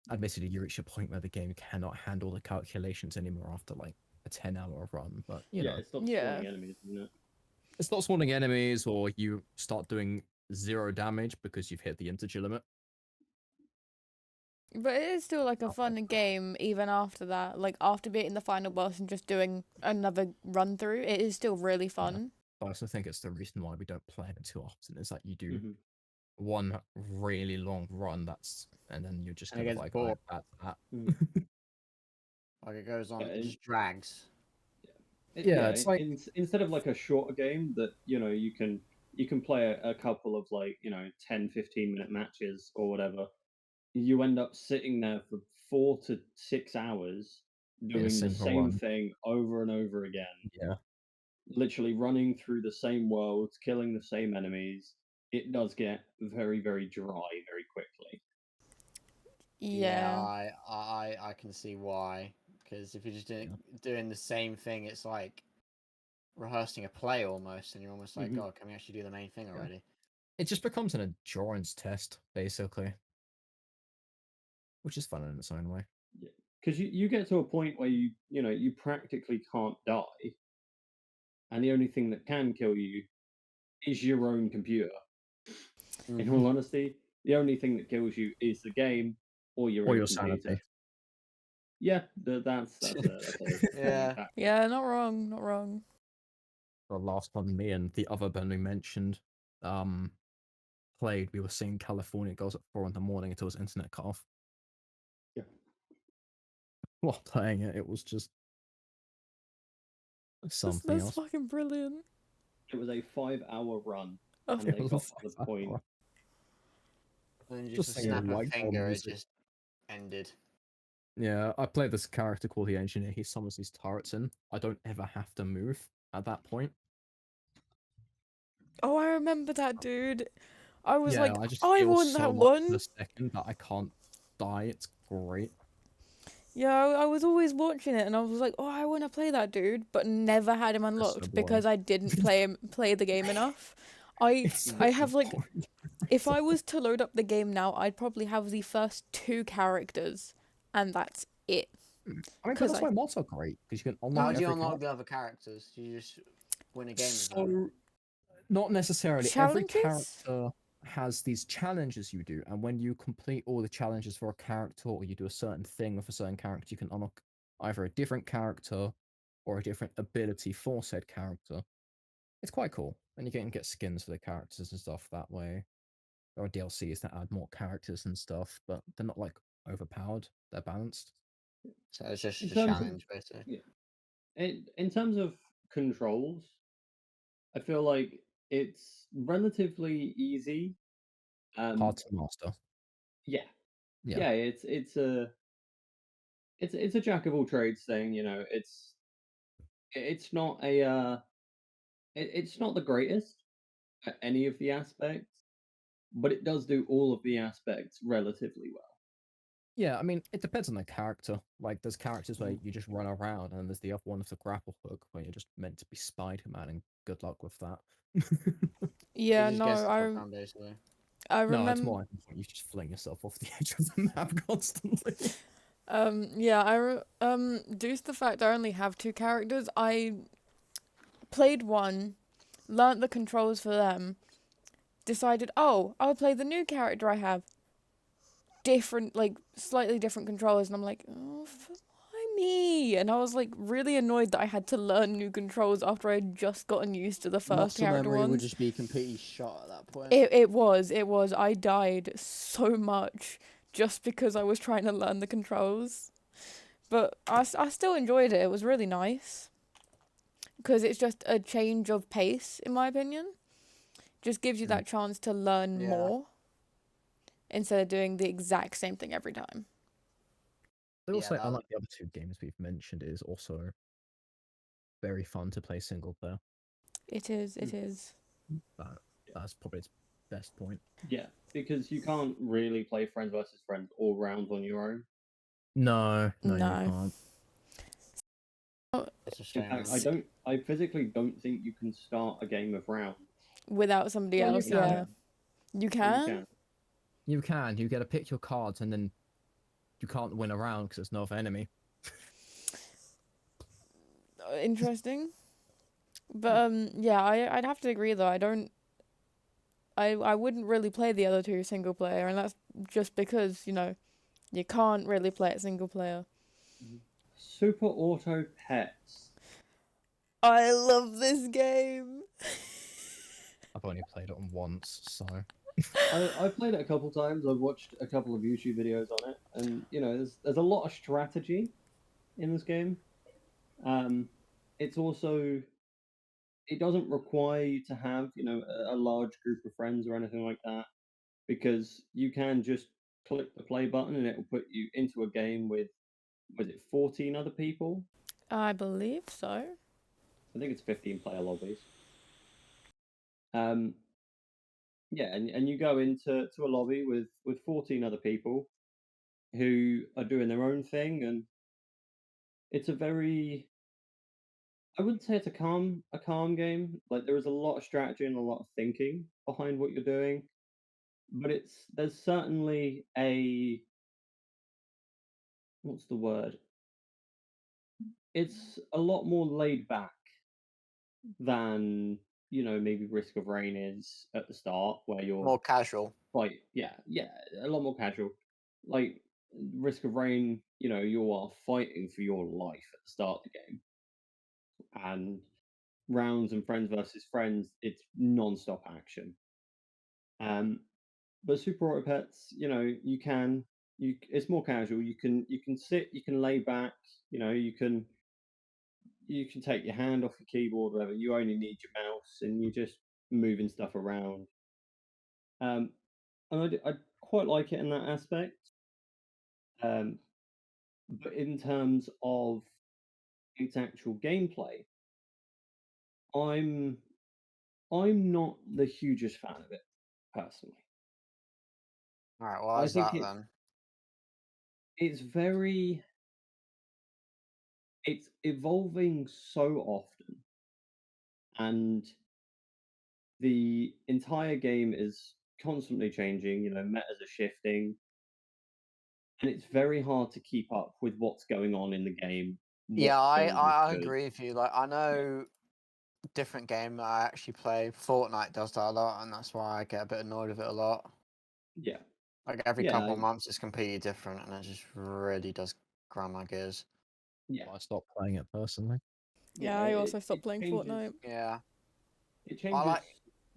And basically you reach a point where the game cannot handle the calculations anymore after like a 10-hour run. But you know, It stops Yeah. spawning enemies, isn't it? it's not spawning enemies, or you start doing 0 damage because you've hit the integer limit. But it is still like a fun game even after that. Like after beating the final boss and just doing another run through, it is still really fun. I also think it's the reason why we don't play it too often is that you do Mhm. one really long run and then you're just And it kind of gets like, bored. oh, that's that. Like it goes on, Yeah, it just drags. It's like instead of like a shorter game that you can play a couple of like 10-15 minute matches or whatever, you end up sitting there for 4 to 6 hours doing the single same run. thing over and over again, Yeah. literally running through the same worlds, killing the same enemies. It does get very, very dry very quickly. Yeah. I can see why. Because if you're just doing the same thing, it's like rehearsing a play almost, and you're almost like, Mhm. God, can we actually do the main thing already? It just becomes an endurance test, basically. Which is fun in its own way. Because you get to a point where you practically can't die, and the only thing that can kill you is your own computer. In all honesty, the only thing that kills you is the game or your Or own your computer. sanity. Yeah, that's Yeah. fact. Yeah, not wrong, not wrong. The last one me and the other Ben we mentioned played, we were seeing California Girls at 4 a.m. until his internet cut off. Yeah. While playing it, it was just something That's else. fucking brilliant. It was a 5-hour run, Oh, and It they was got a to the point. 5-hour. And then Just just a singing snap of white finger, it music. just ended. Yeah, I played this character called the Engineer. He summons these turrets in. I don't ever have to move at that point. Oh, I remember that dude. I was Yeah, like, I just I feel want so that much one. per second that I can't die. It's great. Yeah, I was always watching it, and I was like, "Oh, I want to play that dude," but never had him so unlocked boring. because I didn't play the game enough. It's I such a have like, boring if I was to load up the game now, I'd probably have the first 2 characters, and that's it. I mean, but 'Cause that's I- why mods are great, because you can How unlock do you every unlock character. the other characters? Do you just win a game with them? So, not necessarily. Every Challenges? character has these challenges you do, and when you complete all the challenges for a character, or you do a certain thing with a certain character, you can unlock either a different character or a different ability for said character. It's quite cool, and you can get skins for the characters and stuff that way. There are DLCs that add more characters and stuff, but they're not like overpowered. They're balanced. So it's just In a terms of- challenge, basically. In terms of controls, I feel like it's relatively easy. Hard to master. Yeah, Yeah. it's a jack of all trades thing. You know, it's not it's not the greatest at any of the aspects, but it does do all of the aspects relatively well. Yeah, I mean, it depends on the character. Like, there's characters where Mm. you just run around, and there's the other one with the grapple hook, where you're just meant to be Spider-Man, and good luck with that. Yeah, It just no, gets the job done, basically. I No, it's remember. more like you just fling yourself off the edge of the map constantly. Due to the fact I only have 2 characters, I played one, learnt the controls for them, decided, oh, I'll play the new character I have. Different, like, slightly different controllers, and I'm like, oh, why me? And I was, like, really annoyed that I had to learn new controls after I'd just gotten used to the first Muscle character memory would ones. just be completely shot at that point. It was. I died so much just because I was trying to learn the controls. But I still enjoyed it. It was really nice. Because it's just a change of pace, in my opinion. Just gives you that chance to learn Yeah. more instead of doing the exact same thing every time. But also, that- unlike the other 2 games we've mentioned, it is also very fun to play single player. It is. It is. That's probably its best point. Yeah, because you can't really play friends versus friends all rounds on your own. No, No. you can't. It's a In shame. fact, I physically don't think you can start a game of rounds. Without somebody Well, you else, can. yeah. You You can? can. You can. You get to pick your cards, and then you can't win a round because there's no other enemy. Interesting. But yeah, I'd have to agree though. I wouldn't really play the other 2 single player, and that's just because, you know, you can't really play it single player. Super Auto Pets. I love this game. I've only played it on once, so I've played it a couple times. I've watched a couple of YouTube videos on it, and you know, there's a lot of strategy in this game. It's also, it doesn't require you to have, you know, a large group of friends or anything like that, because you can just click the play button and it will put you into a game with, was it 14 other people? I believe so. I think it's 15 player lobbies. Yeah, and you go into a lobby with 14 other people who are doing their own thing, and it's a very, I wouldn't say it's a calm game. Like, there is a lot of strategy and a lot of thinking behind what you're doing, but there's certainly a, what's the word? It's a lot more laid back than, you know, maybe Risk of Rain is at the start, where you're More casual. like, yeah, a lot more casual. Like, Risk of Rain, you know, you are fighting for your life at the start of the game, and rounds and friends versus friends, it's non-stop action. But Super Auto Pets, you know, it's more casual. You can sit, you can lay back, you know, you can take your hand off your keyboard, whatever. You only need your mouse, and you're just moving stuff around. And I quite like it in that aspect. But in terms of its actual gameplay, I'm not the hugest fan of it personally. Alright, well, I that's think that then. it's very it's evolving so often, and the entire game is constantly changing. Metas are shifting, and it's very hard to keep up with what's going on in the game. Yeah, What changes I could. agree with you. Like, I know different game that I actually play. Fortnite does that a lot, and that's why I get a bit annoyed with it a lot. Yeah, Like every Yeah, couple of months, it's completely different, and it just really does grind my gears. yeah, I stopped playing it personally. Yeah, I also stopped playing changes, Fortnite. Yeah, It I changes like.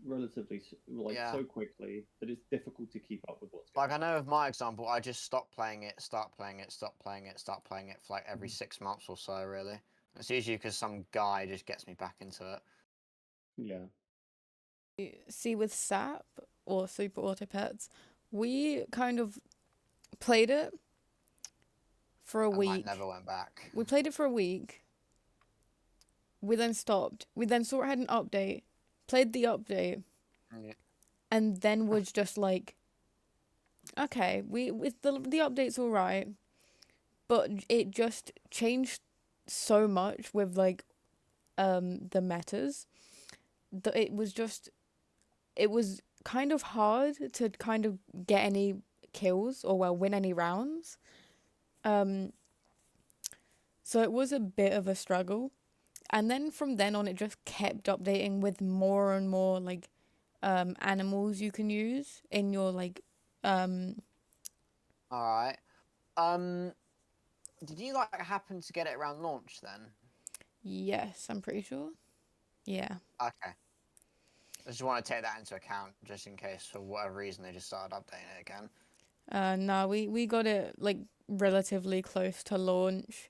relatively Yeah. so quickly that it's difficult to keep up with what's Like, going I on. know with my example, I just stopped playing it, start playing it, stop playing it, start playing it for like every 6 months or so. Really, it's usually because some guy just gets me back into it. Yeah. See, with SAP or Super Auto Pets, we kind of played it for a And week. like never went back. We played it for a week. We then stopped. We then saw it had an update, played the update, Yeah. and then was just like, okay, with the update's all right, but it just changed so much with like the metas that it was kind of hard to kind of get any kills or win any rounds. So it was a bit of a struggle. And then from then on, it just kept updating with more and more like animals you can use in your like All right. Did you like happen to get it around launch then? yes, I'm pretty sure. Yeah. Okay. I just want to take that into account just in case for whatever reason they just started updating it again. No, we got it like relatively close to launch,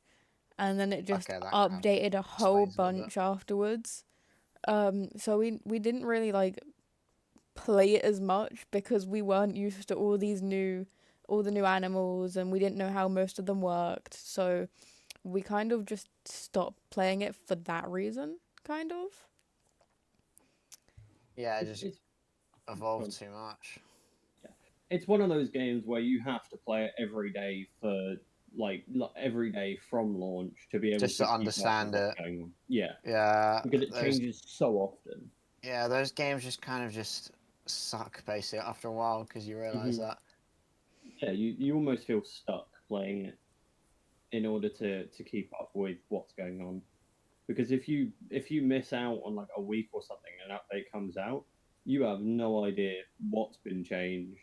and then it just Okay, that kind of updated a whole explains a little bit. bunch afterwards. So we didn't really like play it as much because we weren't used to all the new animals, and we didn't know how most of them worked. So we kind of just stopped playing it for that reason, kind of. Yeah, it It's, just it's evolved fun. too much. It's one of those games where you have to play it every day for every day from launch to be able Just to to keep up understand with what's it. going on. Yeah, Yeah. because it changes so often. Yeah, those games just kind of just suck basically after a while because you realize that. Yeah, you almost feel stuck playing it in order to keep up with what's going on. Because if you miss out on like a week or something and an update comes out, you have no idea what's been changed.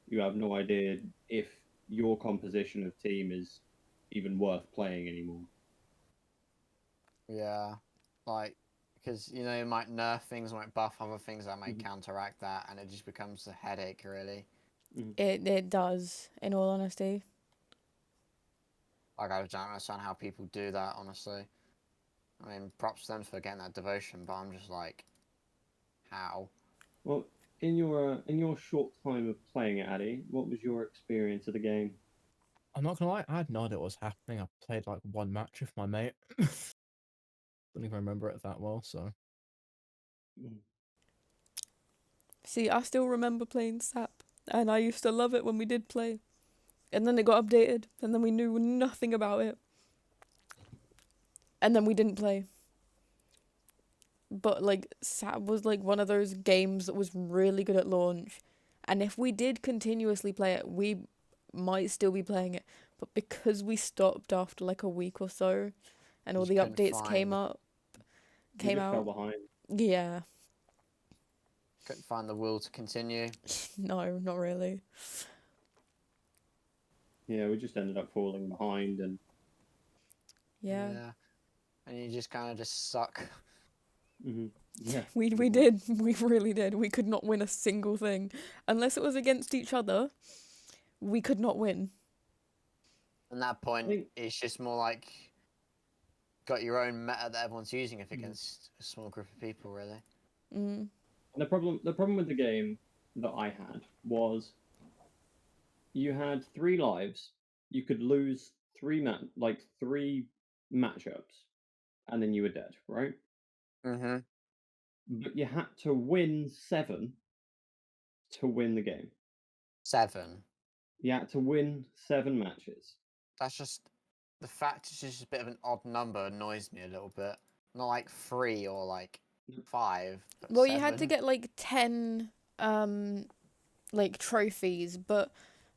You have no idea if your composition of team is even worth playing anymore. Yeah, like because you might nerf things, might buff other things that might counteract that, and it just becomes a headache, really. It does, in all honesty. Like I don't understand how people do that, honestly. I mean, props to them for getting that devotion, but I'm just like, how? Well, in your short time of playing it, Addy, what was your experience of the game? I'm not gonna lie, I had no idea what was happening. I played like one match with my mate. Don't even remember it that well, so. See, I still remember playing SAP, and I used to love it when we did play. And then it got updated, and then we knew nothing about it. And then we didn't play. But like SAP was like one of those games that was really good at launch. And if we did continuously play it, we might still be playing it. But because we stopped after like a week or so, and all Just the couldn't updates came find- came Fell out. behind. Yeah. Couldn't find the will to continue. No, not really. Yeah, we just ended up falling behind, and Yeah. And you just kind of just suck. yeah, We did. We really did. We could not win a single thing. Unless it was against each other, we could not win. At that point, think- it's just more like got your own meta that everyone's using if against a small group of people, really. Mm. And the problem with the game that I had was you had 3 lives. You could lose 3 matchups, and then you were dead, right? Mm-hmm. But you had to win 7 to win the game. 7. You had to win 7 matches. that's just the fact it's just a bit of an odd number annoys me a little bit. Not like 3 or like 5. But Well, 7. you had to get like 10 like trophies, but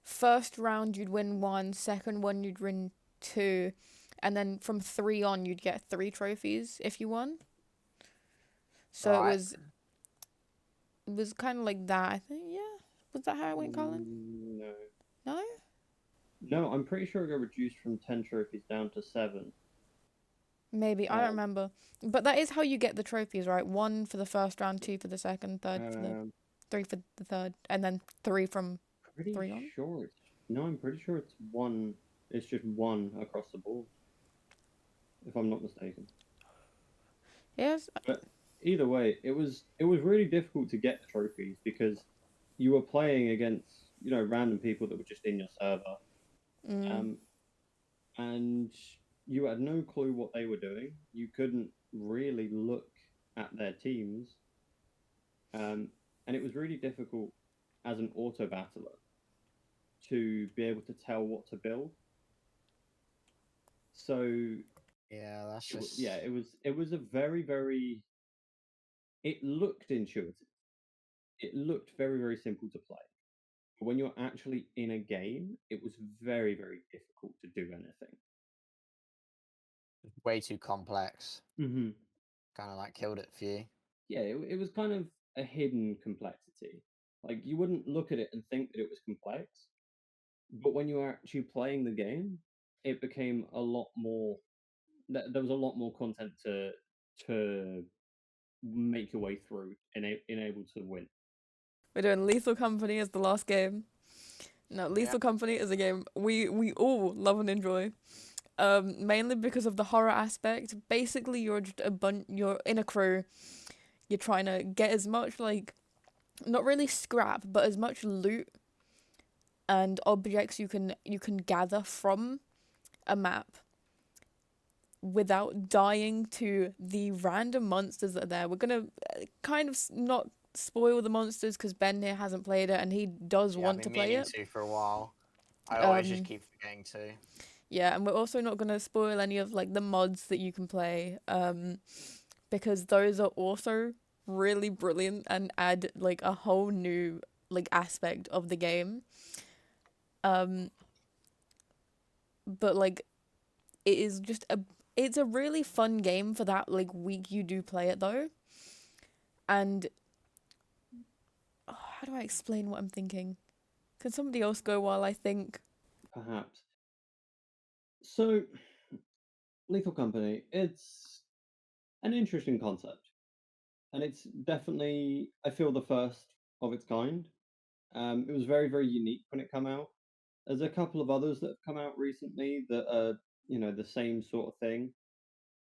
first round you'd win 1, second one you'd win 2, and then from 3 on you'd get 3 trophies if you won. So Right. it was kind of like that, I think. Yeah. Was that how it went, Colin? No. No? No, I'm pretty sure it got reduced from 10 trophies down to 7. Maybe. I don't remember. But that is how you get the trophies, right? 1 for the first round, 2 for the second, 3 for the 3 for the third, and then 3 from Pretty 3 on? sure it's... No, I'm pretty sure it's 1. It's just 1 across the board. If I'm not mistaken. Yes. But either way, it was really difficult to get the trophies because you were playing against, random people that were just in your server. And you had no clue what they were doing. You couldn't really look at their teams. And it was really difficult as an auto battler to be able to tell what to build. So Yeah, that's just. it was a very, very. It looked intuitive. It looked very, very simple to play. But when you're actually in a game, it was very, very difficult to do anything. Way too complex. Mm-hmm. Kind of like killed it for you. Yeah, it was kind of a hidden complexity. Like you wouldn't look at it and think that it was complex, but when you were actually playing the game, it became a lot more. There was a lot more content to make your way through and able to win. We're doing Lethal Company as the last game. No, Lethal Company is a game we all love and enjoy. Mainly because of the horror aspect. Basically, you're just you're in a crew. You're trying to get as much, like, not really scrap, but as much loot and objects you can gather from a map without dying to the random monsters that are there. We're gonna kind of not spoil the monsters because Ben here hasn't played it and he does want to play it. To for a while. I always just keep forgetting to. Yeah, and we're also not gonna spoil any of like the mods that you can play, because those are also really brilliant and add like a whole new like aspect of the game. But like it is just it's a really fun game for that like week you do play it though. And how do I explain what I'm thinking? Can somebody else go while I think? Perhaps. So, Lethal Company, it's an interesting concept. And it's definitely, I feel, the first of its kind. It was very, very unique when it came out. There's a couple of others that have come out recently that are, the same sort of thing.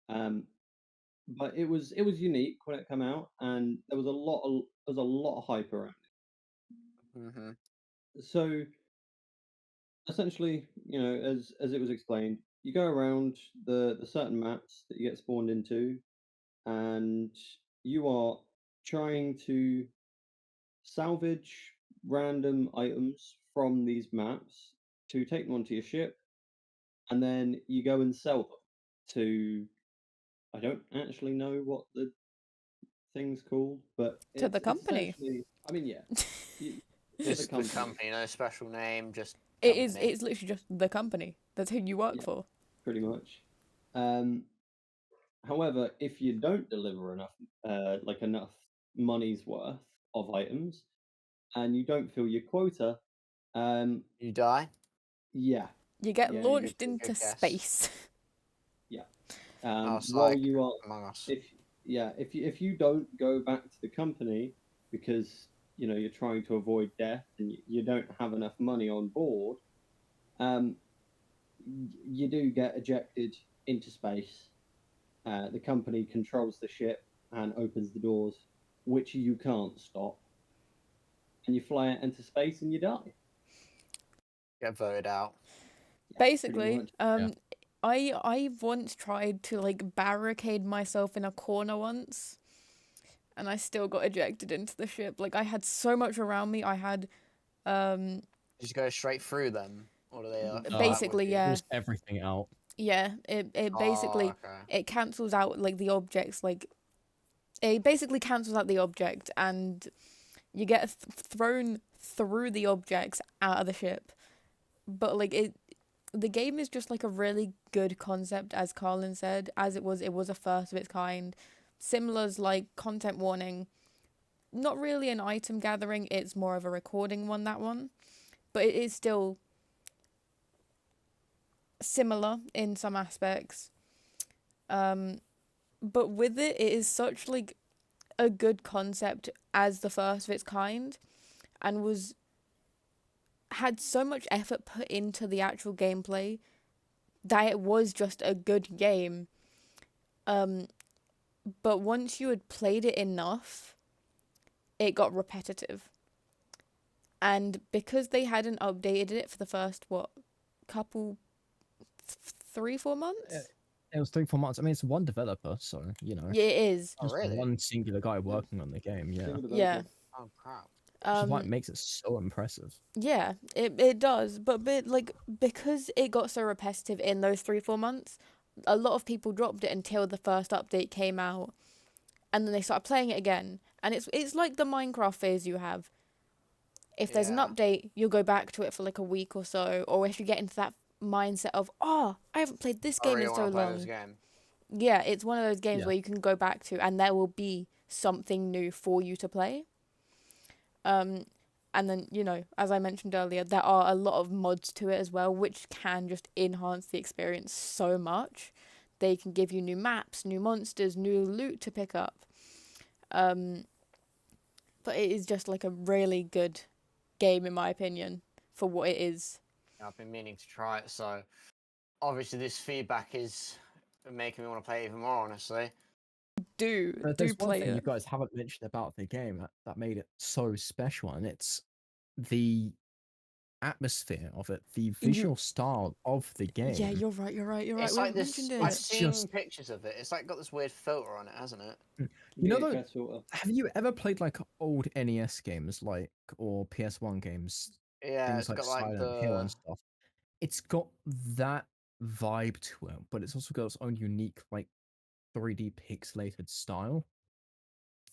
But it was unique when it came out, and there was a lot of hype around it. Mm-hmm. So essentially, as it was explained, you go around the certain maps that you get spawned into, and you are trying to salvage random items from these maps to take them onto your ship, and then you go and sell them to. I don't actually know what the thing's called, but To the company. I mean, yeah. Just the company, no special name, just. It's literally just the company. That's who you work for. Pretty much. However, if you don't deliver enough money's worth of items, and you don't fill your quota, you die. Yeah. You get Yeah, launched into space. Yeah. It's while like you are, Among Us. if you don't go back to the company because you're trying to avoid death and you don't have enough money on board, you do get ejected into space. The company controls the ship and opens the doors, which you can't stop, and you fly out into space and you die. Get voted out. Yeah, Basically, I've once tried to like barricade myself in a corner once, and I still got ejected into the ship. Like I had so much around me. I had Just go straight through them. Or do they Basically, yeah. Pulls everything out. Yeah, it basically okay. it cancels out like the objects, like it basically cancels out the object, and you get thrown through the objects out of the ship. But like the game is just like a really good concept, as Carlin said, as it was a first of its kind. Similar's like content warning, not really an item gathering, it's more of a recording one, that one, but it is still similar in some aspects. But with it is such like a good concept as the first of its kind, and had so much effort put into the actual gameplay that it was just a good game. But once you had played it enough, it got repetitive. And because they hadn't updated it for the first, couple, 3-4 months? It was 3-4 months. I mean, it's one developer, so, you know. Yeah, it is. Oh, Just really? one singular guy working on the game, yeah. Yeah. Oh, crap. Which is why it makes it so impressive. Yeah, it does. But like, because it got so repetitive in those 3-4 months, a lot of people dropped it until the first update came out, and then they started playing it again. And it's like the Minecraft phase you have. If there's an Yeah. update, you'll go back to it for like a week or so, or if you get into that mindset of, I haven't played this I game really in so wanna play long. this game. Yeah, it's one of those games Yeah. where you can go back to, and there will be something new for you to play. And then, you know, as I mentioned earlier, there are a lot of mods to it as well, which can just enhance the experience so much. They can give you new maps, new monsters, new loot to pick up. But it is just like a really good game, in my opinion, for what it is. I've been meaning to try it, so obviously this feedback is making me want to play it even more, honestly. Do There's one play thing you it. guys haven't mentioned about the game that made it so special, and it's the atmosphere of it, the visual style of the game. Yeah, you're right. It's We like this. mentioned I've it. seen just- pictures of it. It's like got this weird filter on it, hasn't it? You know, VHS filter. have you ever played like old NES games, like, or PS1 games, Yeah, things it's like got like Silent Hill and the. stuff? It's got that vibe to it, but it's also got its own unique, like, 3D pixelated style.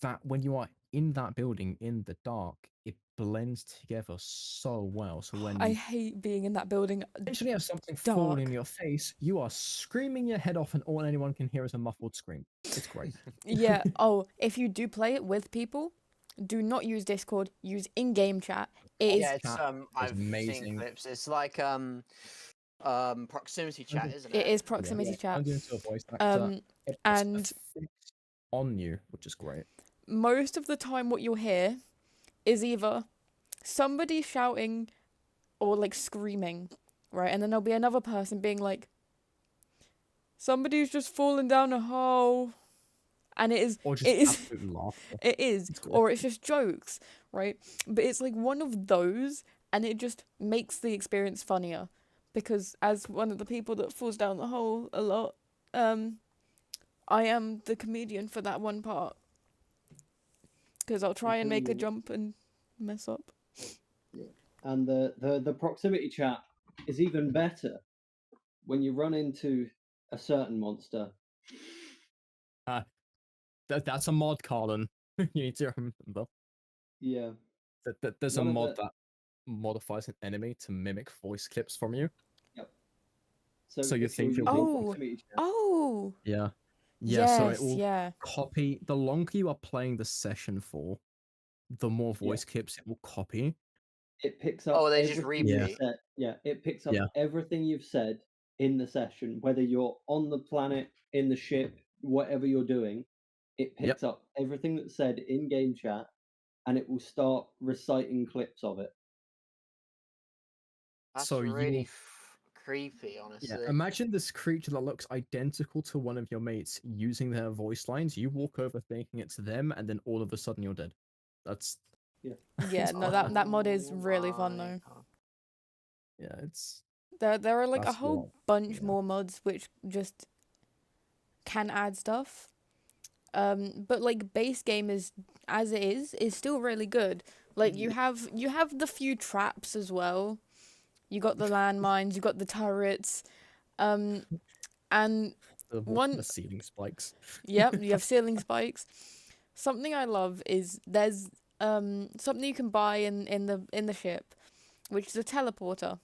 That when you are in that building in the dark, it blends together so well. So when I you hate being in that building. eventually have something fall in dark. your face, you are screaming your head off, and all anyone can hear is a muffled scream. It's great. Yeah. Oh, if you do play it with people, do not use Discord. Use in-game chat. It is. Yeah, it's chat I've seen amazing. clips. It's like proximity chat, isn't It it? is proximity Yeah, chat. I'm doing to a voice actor. It puts and effects on you, which is great. most of the time, what you'll hear is either somebody shouting or like screaming, right? And then there'll be another person being like, "Somebody's just fallen down a hole," and it is. Or just It is. absolute laughter. It is, It's great. or it's just jokes, right? But it's like one of those, and it just makes the experience funnier. Because as one of the people that falls down the hole a lot, I am the comedian for that one part. Because I'll try and make a jump and mess up. And the proximity chat is even better when you run into a certain monster. That's a mod, Colin. You need to remember. Yeah. There's a One of mod the- that modifies an enemy to mimic voice clips from you. So you if think you're you'll using be- proximity chat, Oh! Yeah. Yeah, so it Yes, will yeah. copy. The longer you are playing the session for, the more voice clips it will copy. it picks up. Oh, they just everything you've repeat. said. Yeah, it picks up Yeah. everything you've said in the session, whether you're on the planet, in the ship, whatever you're doing. It picks up everything that's said in game chat, and it will start reciting clips of it. That's So you really will- creepy, honestly. Yeah, imagine this creature that looks identical to one of your mates using their voice lines. You walk over thinking it's them, and then all of a sudden you're dead. That's Yeah, no, that mod is Oh really fun, my though. God. yeah, it's There are like a That's whole what- bunch yeah. more mods which just can add stuff. But like base game is as it is still really good. Like you have the few traps as well, You got the landmines. You got the turrets. And The ceiling spikes. yep, you have ceiling spikes. Something I love is there's something you can buy in the ship, which is a teleporter.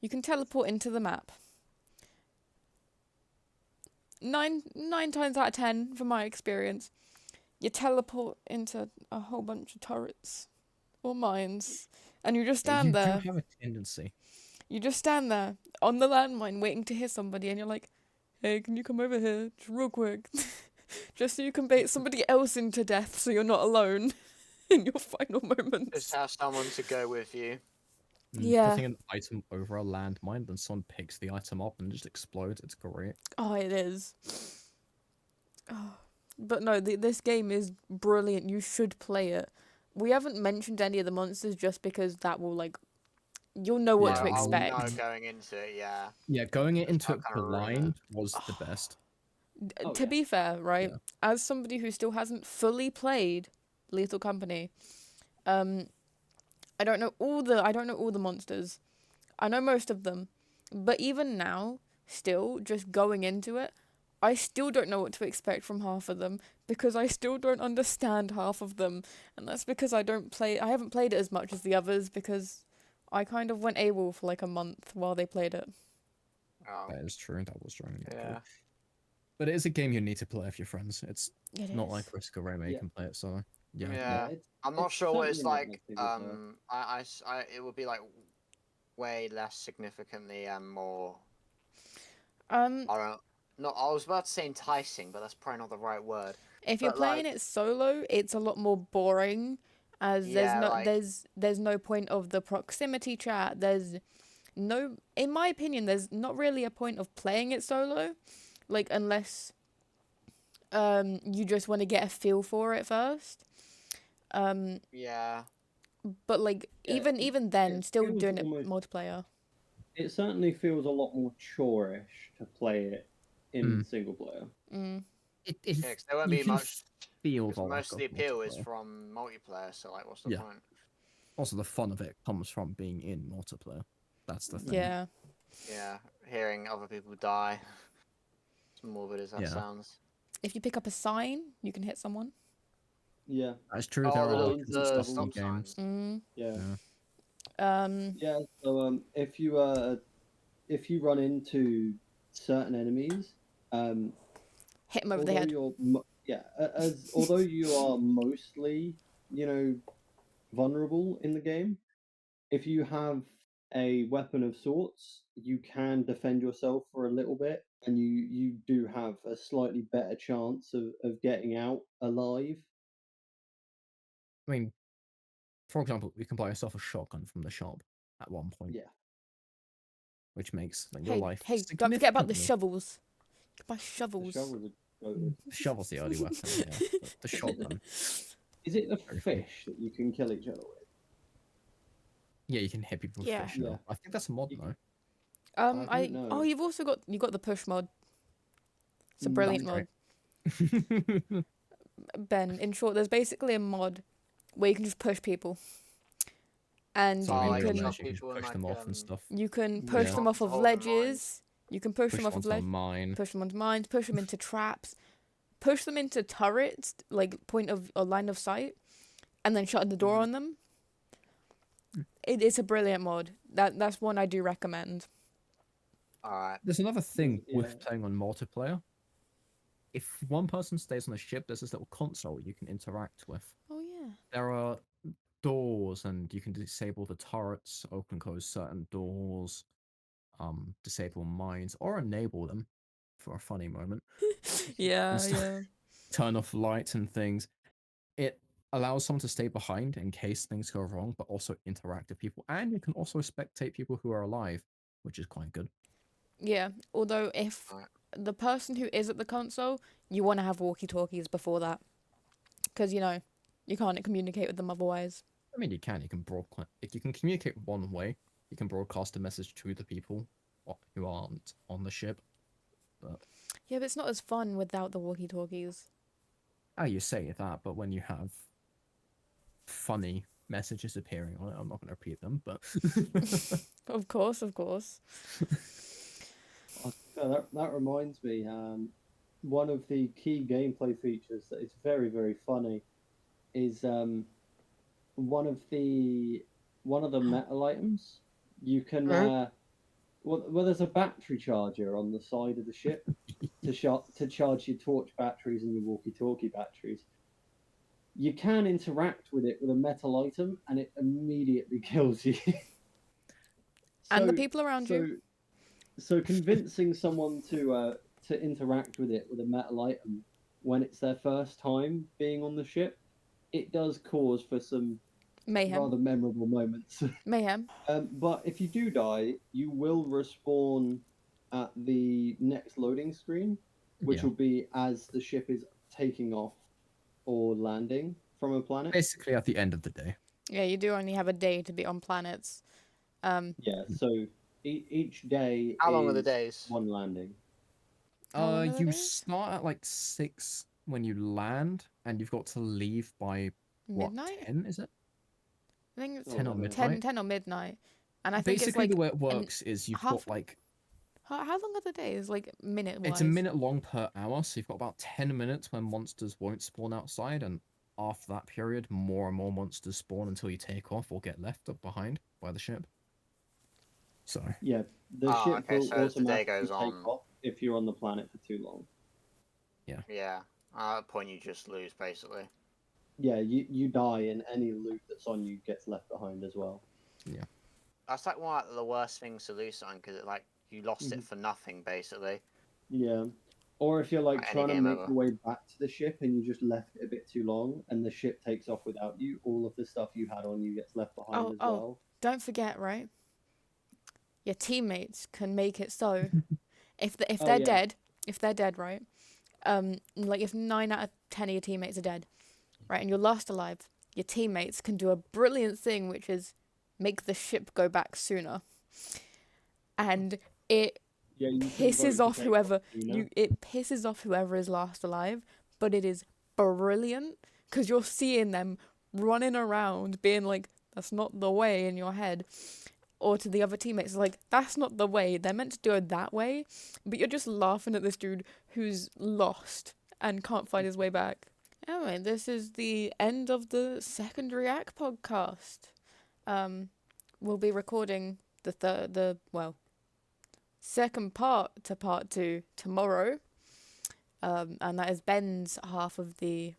You can teleport into the map. Nine times out of 10, from my experience, you teleport into a whole bunch of turrets or mines, and you just stand You there. do have a tendency. You just stand there on the landmine waiting to hear somebody, and you're like, "Hey, can you come over here, just real quick, just so you can bait somebody else into death, so you're not alone in your final moments." Just have someone to go with you. Yeah. Putting an item over a landmine, then someone picks the item up and just explodes. It's great. Oh, it is. Oh. But no, this game is brilliant. You should play it. We haven't mentioned any of the monsters just because that will, like, you'll know what to Yeah, I'll know expect. going into it, yeah. Yeah, going into not it gonna ruin it. blind was the best. Oh, To yeah. be fair, right, Yeah. as somebody who still hasn't fully played Lethal Company, I don't know all the monsters. I know most of them, but even now, still just going into it, I still don't know what to expect from half of them because I still don't understand half of them, and that's because I haven't played it as much as the others because I kind of went AWOL for like a month while they played it. Oh, That is true. That was true. yeah. But it is a game you need to play with your friends. It's It not is. like Risk of Rain where you Yeah. can play it solo. Yeah. Yeah. it's- I'm not it's sure what it's certainly not like. single player. It would be like way less significantly and more. Um, I don't. No, I was about to say enticing, but that's probably not the right word. if you're but, playing like- it solo, it's a lot more boring, as Yeah, like- there's no point of the proximity chat. There's no, in my opinion, there's not really a point of playing it solo, like unless you just want to get a feel for it first. Yeah. But like Yeah, even then, it still feels doing it almost- multiplayer. It certainly feels a lot more chore-ish to play it in single player. Mm. It, Yeah, 'cause there won't you be can much. feel 'Cause the lack most of the of appeal is multiplayer. from multiplayer, so like, what's the Yeah. point? Also, the fun of it comes from being in multiplayer. That's the thing. Yeah. Yeah, hearing other people die. As morbid as that Yeah. sounds. If you pick up a sign, you can hit someone. Yeah, That's true. Oh, There the are little- weapons the and stuff in stop games. signs. Mm. yeah, Yeah. yeah. So if you run into certain enemies, Hit them over the although head. although you are mostly, vulnerable in the game, if you have a weapon of sorts, you can defend yourself for a little bit, and you do have a slightly better chance of getting out alive. I mean, for example, you can buy yourself a shotgun from the shop at one point. Yeah. Which makes like, your Hey, life. don't forget about the significantly- shovels. You can buy The shovels. shovel are goated. The shovel's the only weapon, yeah. But the shotgun. Is it the Very fun. fish that you can kill each other with? Yeah, you can hit people with Yeah. fish. Yeah. Yeah. I think that's a mod You though. I don't know. You've also got the push mod. It's a Mm, brilliant that's mod. Ben, in short, there's basically a mod where you can just push people. And So Oh, in you like real can life, you can people just in, push them like, off and stuff. push Yeah. them off of Hold them ledges. You can push them Push off them of onto a ledges. mine. Push them onto mines, push them into traps, push them into turrets, like point of a line of sight, and then shut the door Mhm. on them. It's a brilliant mod. That's one I do recommend. Alright. There's another thing Yeah. with playing on multiplayer. If one person stays on the ship, there's this little console you can interact with. Oh yeah. There are doors, and you can disable the turrets, open close certain doors, disable mines, or enable them for a funny moment. Yeah, stuff. yeah. Turn off lights and things. It allows someone to stay behind in case things go wrong, but also interact with people, and you can also spectate people who are alive, which is quite good. Yeah. Although if Right. the person who is at the console, you want to have walkie-talkies before that, because you can't communicate with them otherwise. I mean, you can broadcast. If you can communicate one way, you can broadcast a message to the people who aren't on the ship. Yeah, but it's not as fun without the walkie-talkies. Oh, you say that, but when you have funny messages appearing on it. I'm not going to repeat them, but Of course, of course. That reminds me. One of the key gameplay features that is very, very funny is one of the metal items. You can well, there's a battery charger on the side of the ship to charge your torch batteries and your walkie-talkie batteries. You can interact with it with a metal item, and it immediately kills you. And the people around you. So convincing someone to interact with it with a metal item when it's their first time being on the ship, it does cause for some Mayhem. rather memorable moments. Mayhem. But if you do die, you will respawn at the next loading screen, which Yeah. will be as the ship is taking off or landing from a planet. basically at the end of the day. Yeah, you do only have a day to be on planets. Yeah, so each day How long are the is days? one landing. How long are the You days? start at like 6 when you land, and you've got to leave by what, Midnight? 10, is it? I think it's 10 or 11. midnight? 10 or midnight. And I think it's Basically, like the way it works is you've half- got like how long are the days? Like minute wise? it's a minute long per hour, so you've got about 10 minutes when monsters won't spawn outside, and after that period, more and more monsters spawn until you take off or get left up behind by the ship. So Yeah, the Ah, ship okay, will so as the day automatically goes take on- off if you're on the planet for too long. Yeah. At that point, you just lose, basically. Yeah, you die, and any loot that's on you gets left behind as well. That's like one of the worst things to lose on, because it like you lost it for nothing, basically. Yeah. Or if you're like Any trying to game make ever. your way back to the ship and you just left it a bit too long and the ship takes off without you, all of the stuff you had on you gets left behind as well. Don't forget, right? Your teammates can make it so if they're yeah. dead, right? Like if 9 out of 10 of your teammates are dead, right, and you're last alive, your teammates can do a brilliant thing, which is make the ship go back sooner, and it Yeah, you can pisses vote to off take whoever sooner. it pisses off whoever is last alive, but it is brilliant because you're seeing them running around being like, that's not the way, in your head, or to the other teammates it's like, that's not the way, they're meant to do it that way, but you're just laughing at this dude who's lost and can't find his way back. Anyway, this is the end of the second R3ACT podcast. We'll be recording the second part to part 2 tomorrow, and that is Ben's half of the